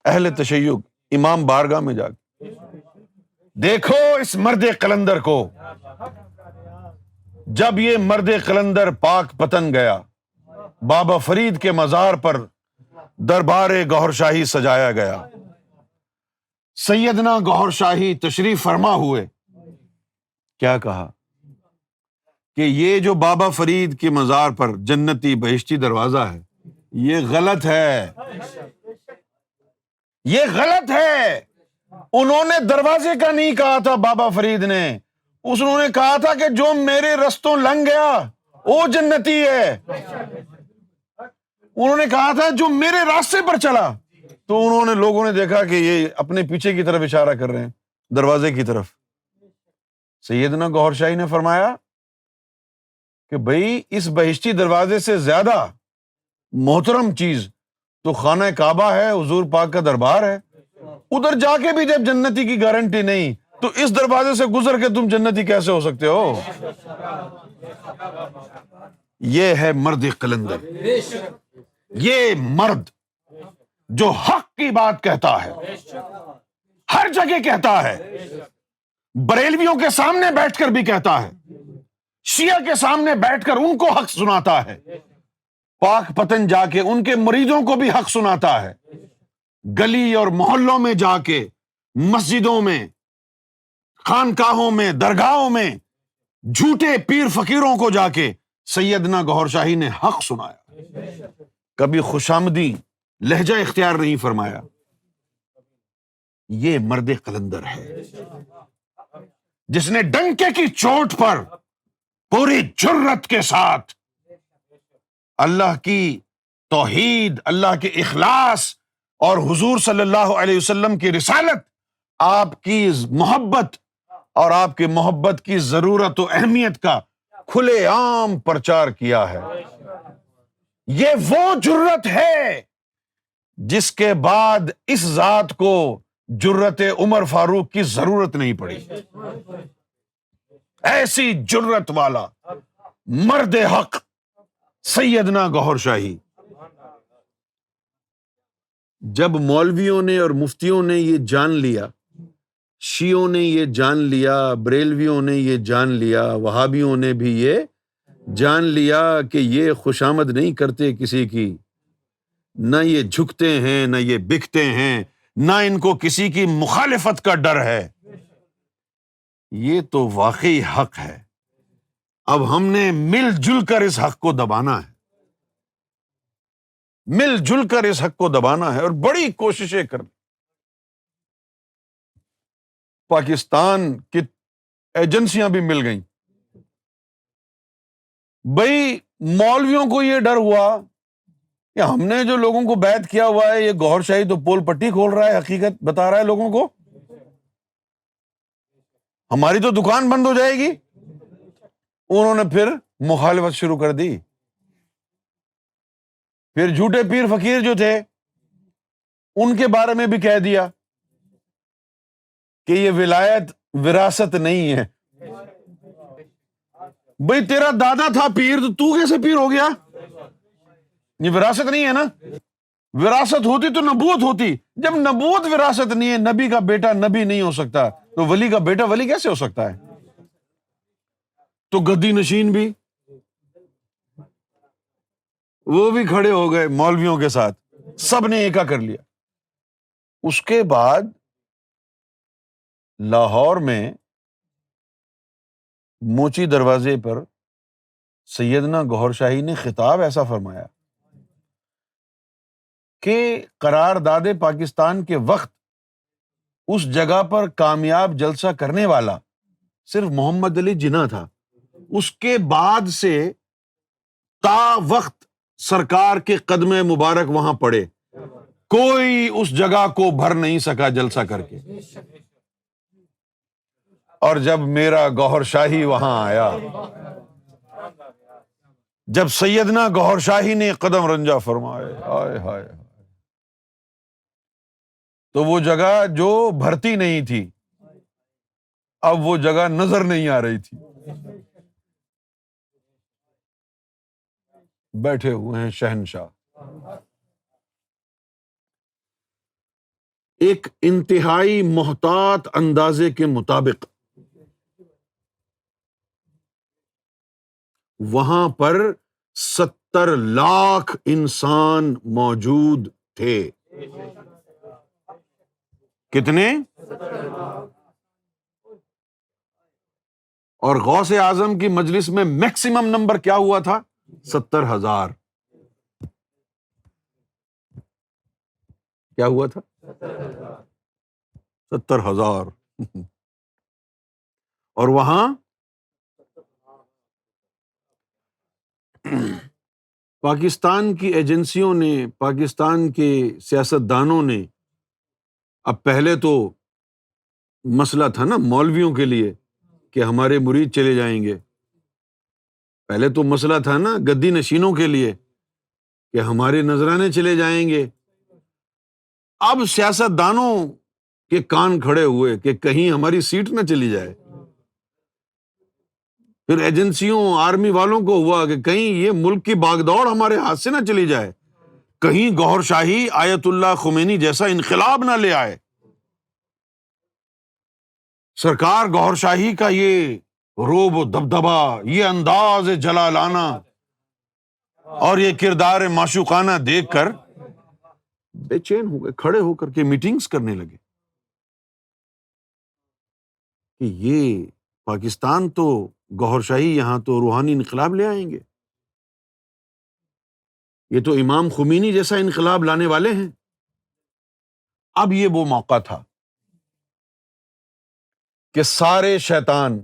اہل تشیع امام بارگاہ میں جا کے دیکھو اس مرد قلندر کو۔ جب یہ مرد قلندر پاک پتن گیا، بابا فرید کے مزار پر دربار گوہر شاہی سجایا گیا، سیدنا گوہر شاہی تشریف فرما ہوئے، کیا کہا کہ یہ جو بابا فرید کے مزار پر جنتی بہشتی دروازہ ہے، یہ غلط ہے، یہ غلط ہے۔ انہوں نے دروازے کا نہیں کہا تھا بابا فرید نے، انہوں نے کہا تھا کہ جو میرے رستوں لنگ گیا وہ جنتی ہے، انہوں نے کہا تھا جو میرے راستے پر چلا۔ تو انہوں نے، لوگوں نے دیکھا کہ یہ اپنے پیچھے کی طرف اشارہ کر رہے ہیں، دروازے کی طرف۔ سیدنا گوہر شاہی نے فرمایا کہ بھئی اس بہشتی دروازے سے زیادہ محترم چیز تو خانہ کعبہ ہے، حضور پاک کا دربار ہے، ادھر جا کے بھی جب جنتی کی گارنٹی نہیں تو اس دروازے سے گزر کے تم جنتی کیسے ہو سکتے ہو؟ یہ ہے مرد قلندر، یہ مرد جو حق کی بات کہتا ہے، ہر جگہ کہتا ہے، بریلویوں کے سامنے بیٹھ کر بھی کہتا ہے، شیعہ کے سامنے بیٹھ کر ان کو حق سناتا ہے، پاک پتن جا کے ان کے مریدوں کو بھی حق سناتا ہے، گلی اور محلوں میں جا کے، مسجدوں میں، خانقاہوں میں، درگاہوں میں جھوٹے پیر فقیروں کو جا کے سیدنا گوہر شاہی نے حق سنایا، کبھی خوشامدی لہجہ اختیار نہیں فرمایا۔ یہ مرد قلندر ہے جس نے ڈنکے کی چوٹ پر پوری جرت کے ساتھ اللہ کی توحید، اللہ کے اخلاص اور حضور صلی اللہ علیہ وسلم کی رسالت، آپ کی محبت اور آپ کی محبت کی ضرورت و اہمیت کا کھلے عام پرچار کیا ہے۔ یہ وہ جرت ہے جس کے بعد اس ذات کو جرت عمر فاروق کی ضرورت نہیں پڑی۔ ایسی جرت والا مرد حق سیدنا گوہر شاہی۔ جب مولویوں نے اور مفتیوں نے یہ جان لیا، شیعوں نے یہ جان لیا، بریلویوں نے یہ جان لیا، وہابیوں نے بھی یہ جان لیا کہ یہ خوشامد نہیں کرتے کسی کی، نہ یہ جھکتے ہیں، نہ یہ بکتے ہیں، نہ ان کو کسی کی مخالفت کا ڈر ہے، یہ تو واقعی حق ہے۔ اب ہم نے مل جل کر اس حق کو دبانا ہے، مل جل کر اس حق کو دبانا ہے، اور بڑی کوششیں کر پاکستان کی ایجنسیاں بھی مل گئیں۔ بھئی مولویوں کو یہ ڈر ہوا کہ ہم نے جو لوگوں کو بیعت کیا ہوا ہے، یہ گوہر شاہی تو پول پٹی کھول رہا ہے، حقیقت بتا رہا ہے لوگوں کو، ہماری تو دکان بند ہو جائے گی۔ انہوں نے پھر مخالفت شروع کر دی۔ پھر جھوٹے پیر فقیر جو تھے ان کے بارے میں بھی کہہ دیا کہ یہ ولایت وراثت نہیں ہے۔ بھئی تیرا دادا تھا پیر تو کیسے پیر ہو گیا؟ یہ وراثت نہیں ہے نا۔ وراثت ہوتی تو نبوت ہوتی، جب نبوت وراثت نہیں ہے، نبی کا بیٹا نبی نہیں ہو سکتا، تو ولی کا بیٹا ولی کیسے ہو سکتا ہے؟ تو گدی نشین بھی وہ بھی کھڑے ہو گئے مولویوں کے ساتھ، سب نے ایکا کر لیا۔ اس کے بعد لاہور میں موچی دروازے پر سیدنا گوہر شاہی نے خطاب ایسا فرمایا کہ قرارداد پاکستان کے وقت اس جگہ پر کامیاب جلسہ کرنے والا صرف محمد علی جناح تھا، اس کے بعد سے تا وقت سرکار کے قدم مبارک وہاں پڑے، کوئی اس جگہ کو بھر نہیں سکا جلسہ کر کے۔ اور جب میرا گوہر شاہی وہاں آیا، جب سیدنا گوہر شاہی نے قدم رنجا فرمائے، ہائے ہائے، تو وہ جگہ جو بھرتی نہیں تھی اب وہ جگہ نظر نہیں آ رہی تھی۔ بیٹھے ہوئے ہیں شہنشاہ، ایک انتہائی محتاط اندازے کے مطابق وہاں پر 70 لاکھ انسان موجود تھے۔ کتنے؟ اور غوث اعظم کی مجلس میں میکسیمم نمبر کیا ہوا تھا؟ 70,000۔ کیا ہوا تھا؟ 70,000۔ اور وہاں پاکستان کی ایجنسیوں نے، پاکستان کے سیاستدانوں نے، اب پہلے تو مسئلہ تھا نا مولویوں کے لیے کہ ہمارے مرید چلے جائیں گے، پہلے تو مسئلہ تھا نا گدی نشینوں کے لیے کہ ہمارے نذرانے چلے جائیں گے۔ اب سیاستدانوں کے کان کھڑے ہوئے کہ کہیں ہماری سیٹ نہ چلی جائے، پھر ایجنسیوں آرمی والوں کو ہوا کہ کہیں یہ ملک کی باغ دوڑ ہمارے ہاتھ سے نہ چلی جائے، کہیں گوہر شاہی آیت اللہ خمینی جیسا انقلاب نہ لے آئے۔ سرکار گوہر شاہی کا یہ روب و دبدبا، یہ انداز جلالانہ اور یہ کردار معشوقانہ دیکھ کر بے چین ہو گئے، کھڑے ہو کر کے میٹنگز کرنے لگے کہ یہ پاکستان تو گوہر شاہی یہاں تو روحانی انقلاب لے آئیں گے، یہ تو امام خمینی جیسا انقلاب لانے والے ہیں۔ اب یہ وہ موقع تھا کہ سارے شیطان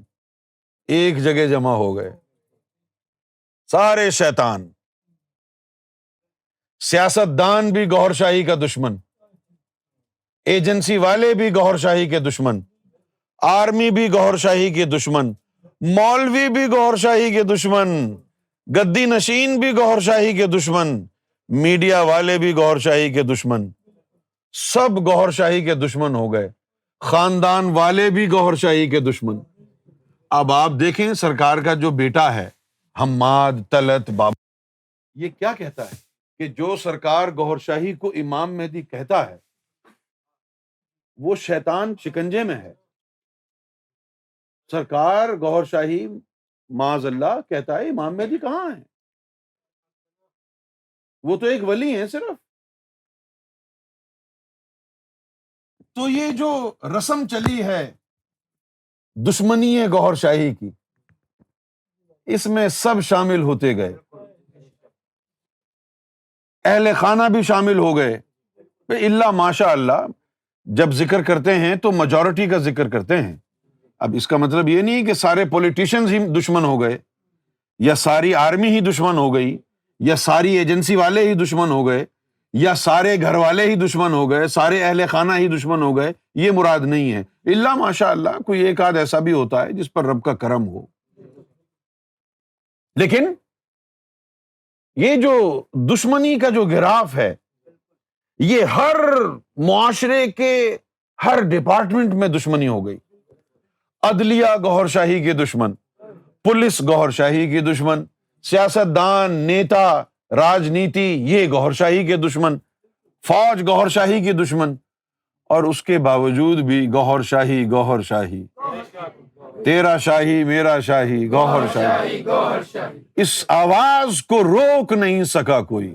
ایک جگہ جمع ہو گئے، سارے شیطان، سیاستدان بھی گوہر شاہی کا دشمن، ایجنسی والے بھی گوہر شاہی کے دشمن، آرمی بھی گوہر شاہی کے دشمن، مولوی بھی گوہر شاہی کے دشمن، گدی نشین بھی گوہر شاہی کے دشمن، میڈیا والے بھی گوہر شاہی کے دشمن، سب گوہر شاہی کے دشمن ہو گئے، خاندان والے بھی گوہر شاہی کے دشمن۔ اب آپ دیکھیں سرکار کا جو بیٹا ہے حماد طلعت بابا، یہ کیا کہتا ہے کہ جو سرکار گوہر شاہی کو امام مہدی کہتا ہے وہ شیطان شکنجے میں ہے۔ سرکار گوہر شاہی معاذ اللہ کہتا ہے امام مہدی کہاں ہے، وہ تو ایک ولی ہیں صرف۔ تو یہ جو رسم چلی ہے دشمنی گوہر شاہی کی، اس میں سب شامل ہوتے گئے، اہل خانہ بھی شامل ہو گئے، اللہ ماشاء اللہ جب ذکر کرتے ہیں تو میجورٹی کا ذکر کرتے ہیں۔ اب اس کا مطلب یہ نہیں کہ سارے پولیٹیشنز ہی دشمن ہو گئے، یا ساری آرمی ہی دشمن ہو گئی، یا ساری ایجنسی والے ہی دشمن ہو گئے، یا سارے گھر والے ہی دشمن ہو گئے، سارے اہل خانہ ہی دشمن ہو گئے، یہ مراد نہیں ہے۔ اللہ ماشاء اللہ کوئی ایک آدھ ایسا بھی ہوتا ہے جس پر رب کا کرم ہو، لیکن یہ جو دشمنی کا جو گراف ہے یہ ہر معاشرے کے ہر ڈپارٹمنٹ میں دشمنی ہو گئی۔ عدلیہ گوہر شاہی کے دشمن، پولیس گوہر شاہی کے دشمن، سیاستدان، نیتا، راجنیتی یہ گوہر شاہی کے دشمن، فوج گوہر شاہی کے دشمن، اور اس کے باوجود بھی گوہر شاہی گوہر شاہی، تیرا شاہی میرا شاہی گوہر شاہی، اس آواز کو روک نہیں سکا کوئی،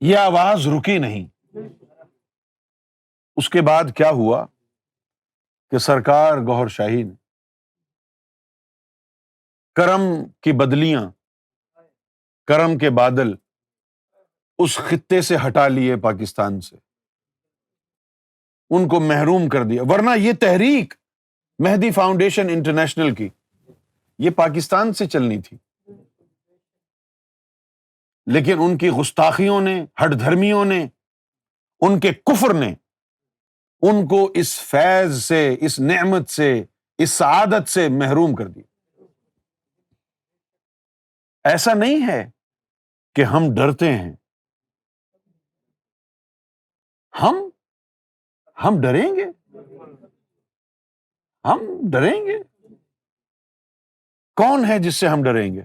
یہ آواز رکی نہیں۔ اس کے بعد کیا ہوا کہ سرکار گوہر شاہی نے کرم کی بدلیاں، کرم کے بادل اس خطے سے ہٹا لیے پاکستان سے، ان کو محروم کر دیا۔ ورنہ یہ تحریک مہدی فاؤنڈیشن انٹرنیشنل کی، یہ پاکستان سے چلنی تھی، لیکن ان کی گستاخیوں نے، ہٹ دھرمیوں نے، ان کے کفر نے ان کو اس فیض سے، اس نعمت سے، اس سعادت سے محروم کر دیا۔ ایسا نہیں ہے کہ ہم ڈرتے ہیں، ہم ڈریں گے، ہم ڈریں گے؟ کون ہے جس سے ہم ڈریں گے؟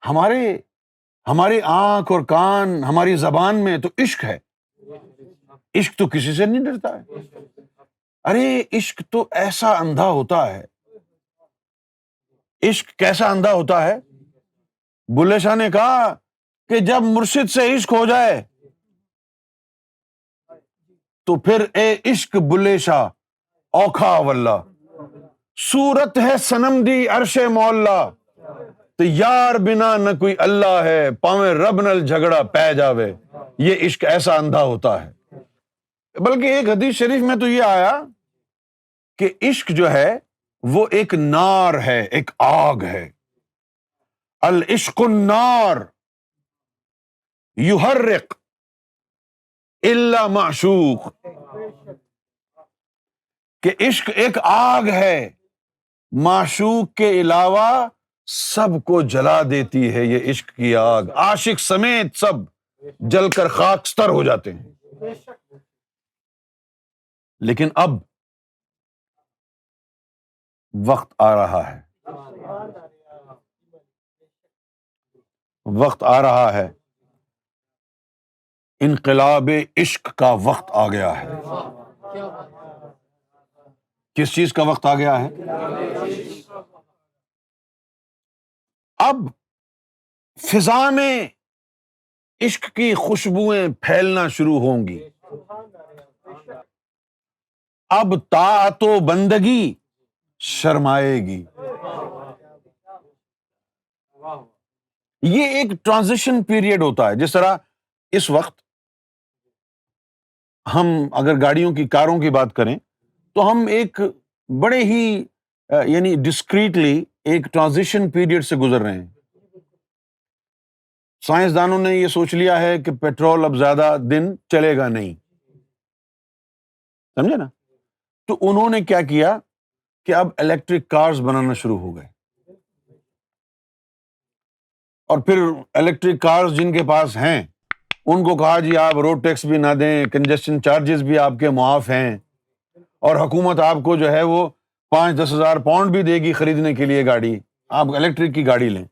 ہماری آنکھ اور کان، ہماری زبان میں تو عشق ہے، عشق تو کسی سے نہیں ڈرتا ہے۔ ارے عشق تو ایسا اندھا ہوتا ہے، عشق کیسا اندھا ہوتا ہے؟ بلے شاہ نے کہا کہ جب مرشد سے عشق ہو جائے تو پھر اے عشق بلے شاہ اوکھا واللہ، صورت ہے صنم دی عرش مولا، تو یار بنا نہ کوئی اللہ ہے، پاویں رب نال جھگڑا پہ جاوے، یہ عشق ایسا اندھا ہوتا ہے۔ بلکہ ایک حدیث شریف میں تو یہ آیا کہ عشق جو ہے وہ ایک نار ہے، ایک آگ ہے، العشق النار یحرق الا معشوق، کہ عشق ایک آگ ہے، معشوق کے علاوہ سب کو جلا دیتی ہے یہ عشق کی آگ، عاشق سمیت سب جل کر خاکستر ہو جاتے ہیں۔ لیکن اب وقت آ رہا ہے، وقت آ رہا ہے، انقلاب عشق کا وقت آ گیا ہے۔ کس چیز کا وقت آ گیا ہے؟ اب فضا میں عشق کی خوشبوئیں پھیلنا شروع ہوں گی، اب طاعت و بندگی شرمائے گی۔ یہ ایک ٹرانزیشن پیریڈ ہوتا ہے، جس طرح اس وقت ہم اگر گاڑیوں کی، کاروں کی بات کریں تو ہم ایک بڑے ہی یعنی ڈسکریٹلی ایک ٹرانزیشن پیریڈ سے گزر رہے ہیں۔ سائنسدانوں نے یہ سوچ لیا ہے کہ پیٹرول اب زیادہ دن چلے گا نہیں، سمجھے نا؟ تو انہوں نے کیا کیا کہ اب الیکٹرک کارز بنانا شروع ہو گئے، اور پھر الیکٹرک کارز جن کے پاس ہیں ان کو کہا جی آپ روڈ ٹیکس بھی نہ دیں، کنجسشن چارجز بھی آپ کے معاف ہیں، اور حکومت آپ کو جو ہے وہ 5-10 ہزار پاؤنڈ بھی دے گی خریدنے کے لیے گاڑی، آپ الیکٹرک کی گاڑی لیں۔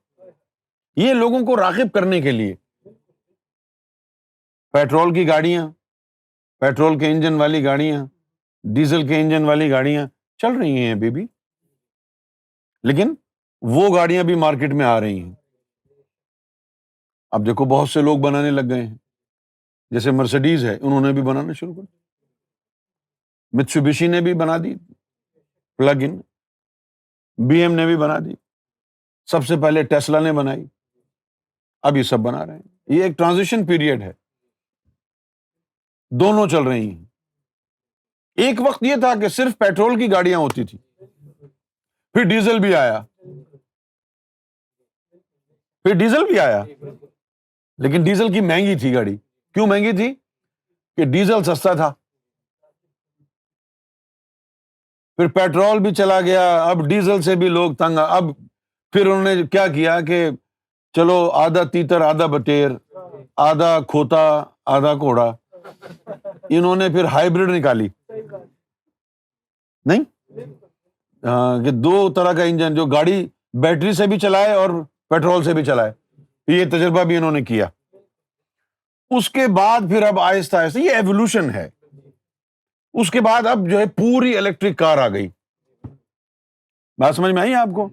یہ لوگوں کو راغب کرنے کے لیے پیٹرول کی گاڑیاں، پیٹرول کے انجن والی گاڑیاں، ڈیزل کے انجن والی گاڑیاں چل رہی ہیں ابھی بھی، لیکن وہ گاڑیاں بھی مارکیٹ میں آ رہی ہیں۔ اب دیکھو بہت سے لوگ بنانے لگ گئے ہیں، جیسے مرسڈیز ہے، انہوں نے بھی بنانا شروع کر دیا، متسوبشی نے بھی بنا دی پلگ ان، بی ایم نے بھی بنا دی، سب سے پہلے ٹیسلا نے بنائی، اب یہ سب بنا رہے ہیں۔ یہ ایک ٹرانزیشن پیریڈ ہے، دونوں چل رہی ہیں۔ ایک وقت یہ تھا کہ صرف پیٹرول کی گاڑیاں ہوتی تھی، پھر ڈیزل بھی آیا، لیکن ڈیزل کی مہنگی تھی گاڑی۔ کیوں مہنگی تھی؟ کہ ڈیزل سستا تھا، پھر پیٹرول بھی چلا گیا، اب ڈیزل سے بھی لوگ تنگ۔ اب پھر انہوں نے کیا کیا کہ چلو آدھا تیتر آدھا بٹیر، آدھا کھوتا آدھا گھوڑا، انہوں نے پھر ہائیبرڈ نکالی، نہیں کہ دو طرح کا انجن، جو گاڑی بیٹری سے بھی چلائے اور پیٹرول سے بھی چلائے، یہ تجربہ بھی انہوں نے کیا۔ اس کے بعد پھر اب آہستہ آہستہ یہ ایوولوشن ہے. اس کے بعد اب جو ہے پوری الیکٹرک کار آ گئی. بات سمجھ میں آئی آپ کو؟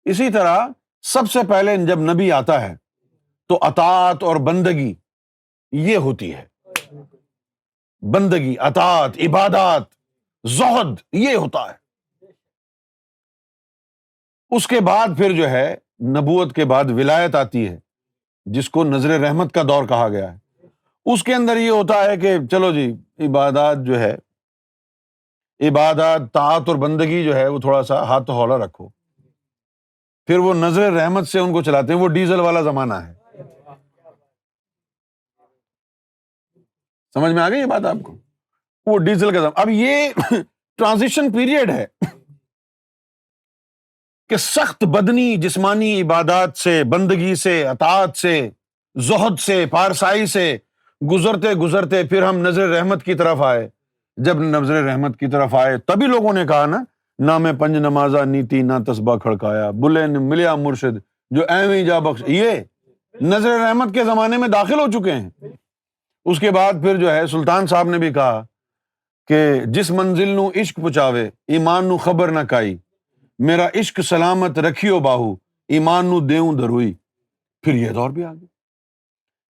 اسی طرح سب سے پہلے جب نبی آتا ہے تو اطاعت اور بندگی یہ ہوتی ہے. بندگی، اطاعت، عبادات، زہد، یہ ہوتا ہے. اس کے بعد پھر جو ہے نبوت کے بعد ولایت آتی ہے، جس کو نظر رحمت کا دور کہا گیا ہے. اس کے اندر یہ ہوتا ہے کہ چلو جی عبادات جو ہے، عبادات، طاعت اور بندگی جو ہے وہ تھوڑا سا ہاتھ ہولا رکھو. پھر وہ نظر رحمت سے ان کو چلاتے ہیں. وہ ڈیزل والا زمانہ ہے. سمجھ میں آ گئی یہ بات آپ کو؟ وہ ڈیزل کا زمانہ. اب یہ ٹرانزیشن پیریڈ ہے کہ سخت بدنی جسمانی عبادات سے، بندگی سے، اطاعت سے، زہد سے، پارسائی سے گزرتے گزرتے پھر ہم نظر رحمت کی طرف آئے. جب نظر رحمت کی طرف آئے تبھی لوگوں نے کہا نا، نہ میں پنج نمازہ نیتی نہ تسبہ کھڑکایا، بلے نے ملیا مرشد جو ایویں جا بخش. یہ نظر رحمت کے زمانے میں داخل ہو چکے ہیں. اس کے بعد پھر جو ہے سلطان صاحب نے بھی کہا کہ جس منزل نو عشق پچاوے ایمان نو خبر نہ کائی، میرا عشق سلامت رکھیو باہو ایمان نو دیوں دروئی. پھر یہ دور بھی آ گیا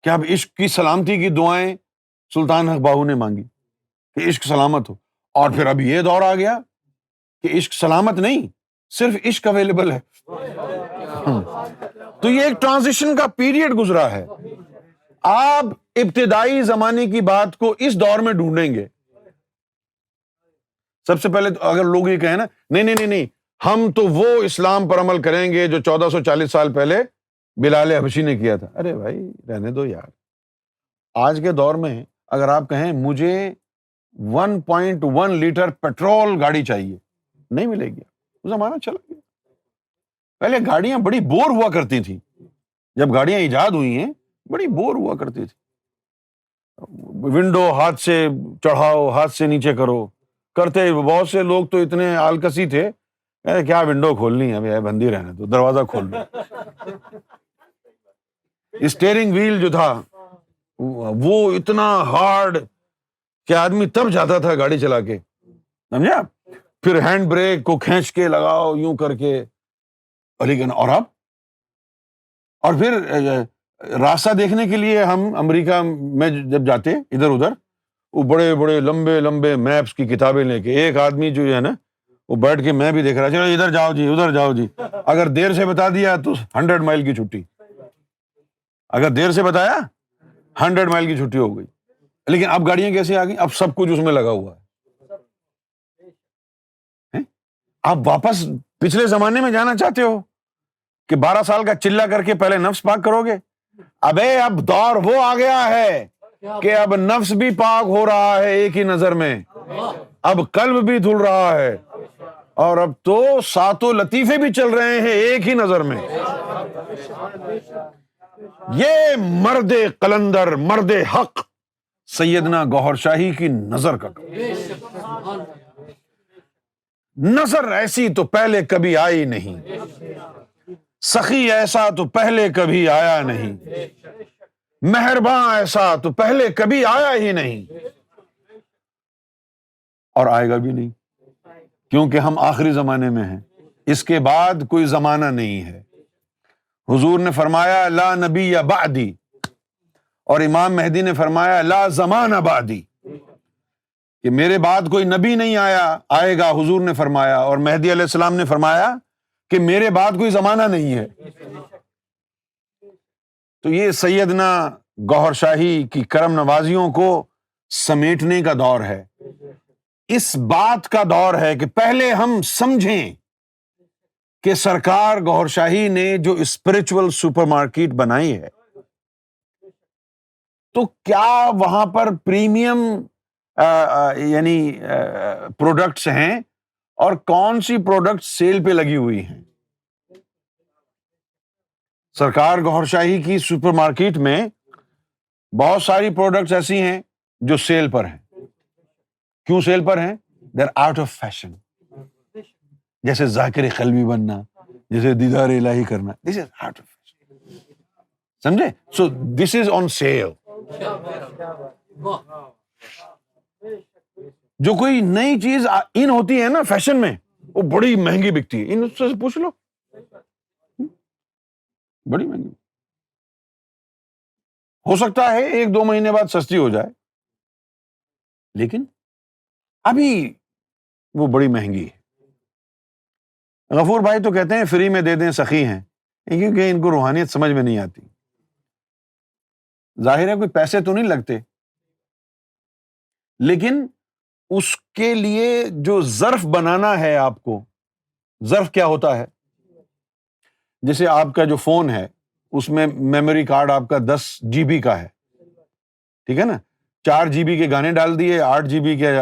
کہ اب عشق کی سلامتی کی دعائیں سلطان حق باہو نے مانگی کہ عشق سلامت ہو. اور پھر اب یہ دور آ گیا کہ عشق سلامت نہیں، صرف عشق اویلیبل ہے. تو یہ ایک ٹرانزیشن کا پیریڈ گزرا ہے. آپ ابتدائی زمانے کی بات کو اس دور میں ڈھونڈیں گے. سب سے پہلے تو اگر لوگ یہ کہیں نا نہیں ہم تو وہ اسلام پر عمل کریں گے جو 1440 سال پہلے بلال حبشی نے کیا تھا. ارے بھائی رہنے دو یار. آج کے دور میں اگر آپ کہیں مجھے 1.1 لیٹر پیٹرول گاڑی چاہیے، نہیں ملے گی. وہ زمانہ چلا گیا. پہلے گاڑیاں بڑی بور ہوا کرتی تھیں. جب گاڑیاں ایجاد ہوئی ہیں بڑی بور ہوا کرتی تھی. ونڈو ہاتھ سے چڑھاؤ، ہاتھ سے نیچے کرو کرتے. بہت سے لوگ تو اتنے آلکسی تھے، کیا ونڈو کھولنی ہے بندی رہنے تو دروازہ کھول لو. اسٹیئرنگ وہیل جو تھا وہ اتنا ہارڈ کہ آدمی تب جاتا تھا گاڑی چلا کے، سمجھا. پھر ہینڈ بریک کو کھینچ کے لگاؤ یوں کر کے. لیکن اور اب اور پھر راستہ دیکھنے کے لیے ہم امریکہ میں جب جاتے ادھر ادھر، وہ بڑے بڑے لمبے لمبے میپس کی کتابیں لے کے ایک آدمی جو ہے نا وہ بیٹھ کے میں بھی دیکھ رہا چلو ادھر جاؤ جی ادھر جاؤ جی. اگر دیر سے بتا دیا تو 100 مائل کی چھٹی، اگر دیر سے بتایا 100 مائل کی چھٹی ہو گئی. لیکن اب گاڑیاں کیسے آ گئی؟ اب سب کچھ اس میں لگا ہوا ہے. آپ واپس پچھلے زمانے میں جانا چاہتے ہو کہ 12 سال کا چلا کر کے پہلے نفس پاک کرو گے؟ ابے اب دور وہ آ گیا ہے کہ اب نفس بھی پاک ہو رہا ہے ایک ہی نظر میں، اب قلب بھی دھل رہا ہے، اور اب تو ساتوں لطیفے بھی چل رہے ہیں ایک ہی نظر میں. یہ مرد قلندر، مرد حق سیدنا گوہر شاہی کی نظر کا کام. نظر ایسی تو پہلے کبھی آئی نہیں، سخی ایسا تو پہلے کبھی آیا نہیں، مہرباں ایسا تو پہلے کبھی آیا ہی نہیں، اور آئے گا بھی نہیں، کیونکہ ہم آخری زمانے میں ہیں. اس کے بعد کوئی زمانہ نہیں ہے. حضور نے فرمایا لا نبی بعدی، اور امام مہدی نے فرمایا لا زمان بعدی، کہ میرے بعد کوئی نبی نہیں آئے گا. حضور نے فرمایا، اور مہدی علیہ السلام نے فرمایا کہ میرے بعد کوئی زمانہ نہیں ہے. تو یہ سیدنا گوہر شاہی کی کرم نوازیوں کو سمیٹنے کا دور ہے. اس بات کا دور ہے کہ پہلے ہم سمجھیں کہ سرکار گوہر شاہی نے جو اسپرچول سپر مارکیٹ بنائی ہے تو کیا وہاں پر پریمیم یعنی پروڈکٹس ہیں، اور کون سی پروڈکٹ سیل پہ لگی ہوئی ہیں. سرکار گوہر شاہی کی سپر مارکیٹ میں بہت ساری پروڈکٹس ایسی ہیں جو سیل پر ہیں. کیوں سیل پر ہیں؟ They are out of fashion. جیسے ذاکر قلبی بننا، جیسے دیدار الہی کرنا، this is out of fashion. سمجھے؟ So this is on sale. جو کوئی نئی چیز ان ہوتی ہے نا فیشن میں، وہ بڑی مہنگی بکتی ہے، ان سے پوچھ لو، بڑی مہنگی، ہو سکتا ہے 1-2 مہینے بعد سستی ہو جائے، لیکن ابھی وہ بڑی مہنگی ہے۔ غفور بھائی تو کہتے ہیں فری میں دے دیں سخی ہیں، کیونکہ ان کو روحانیت سمجھ میں نہیں آتی۔ ظاہر ہے کوئی پیسے تو نہیں لگتے، لیکن اس کے لیے جو ظرف بنانا ہے آپ کو، ظرف کیا ہوتا ہے؟ جیسے آپ کا جو فون ہے اس میں میموری کارڈ آپ کا 10 GB کا ہے، ٹھیک ہے نا، 4 GB کے گانے ڈال دیے، 8 GB کے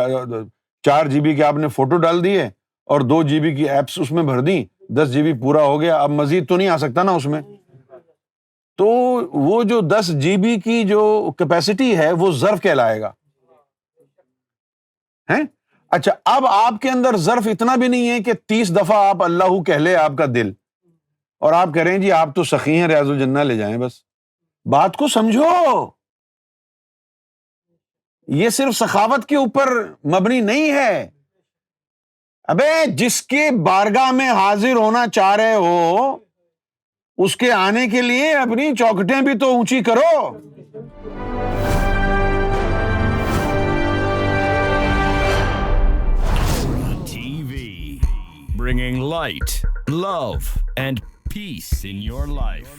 4 GB کے آپ نے فوٹو ڈال دیے اور 2 GB کی ایپس اس میں بھر دیں، 10 GB پورا ہو گیا، اب مزید تو نہیں آ سکتا نا اس میں، تو وہ جو 10 GB کی جو کیپیسٹی ہے وہ ظرف کہلائے گا، ہیں؟ اچھا، اب آپ کے اندر ظرف اتنا بھی نہیں ہے کہ 30 دفعہ آپ اللہ کہہ لے آپ کا دل، اور آپ کہہ رہے ہیں جی آپ تو سخی ہیں ریاض الجنہ لے جائیں، بس بات کو سمجھو، یہ صرف سخاوت کے اوپر مبنی نہیں ہے۔ ابے جس کے بارگاہ میں حاضر ہونا چاہ رہے ہو اس کے آنے کے لیے اپنی چوکھٹیں بھی تو اونچی کرو۔ TV, bringing light, love, and peace in your life.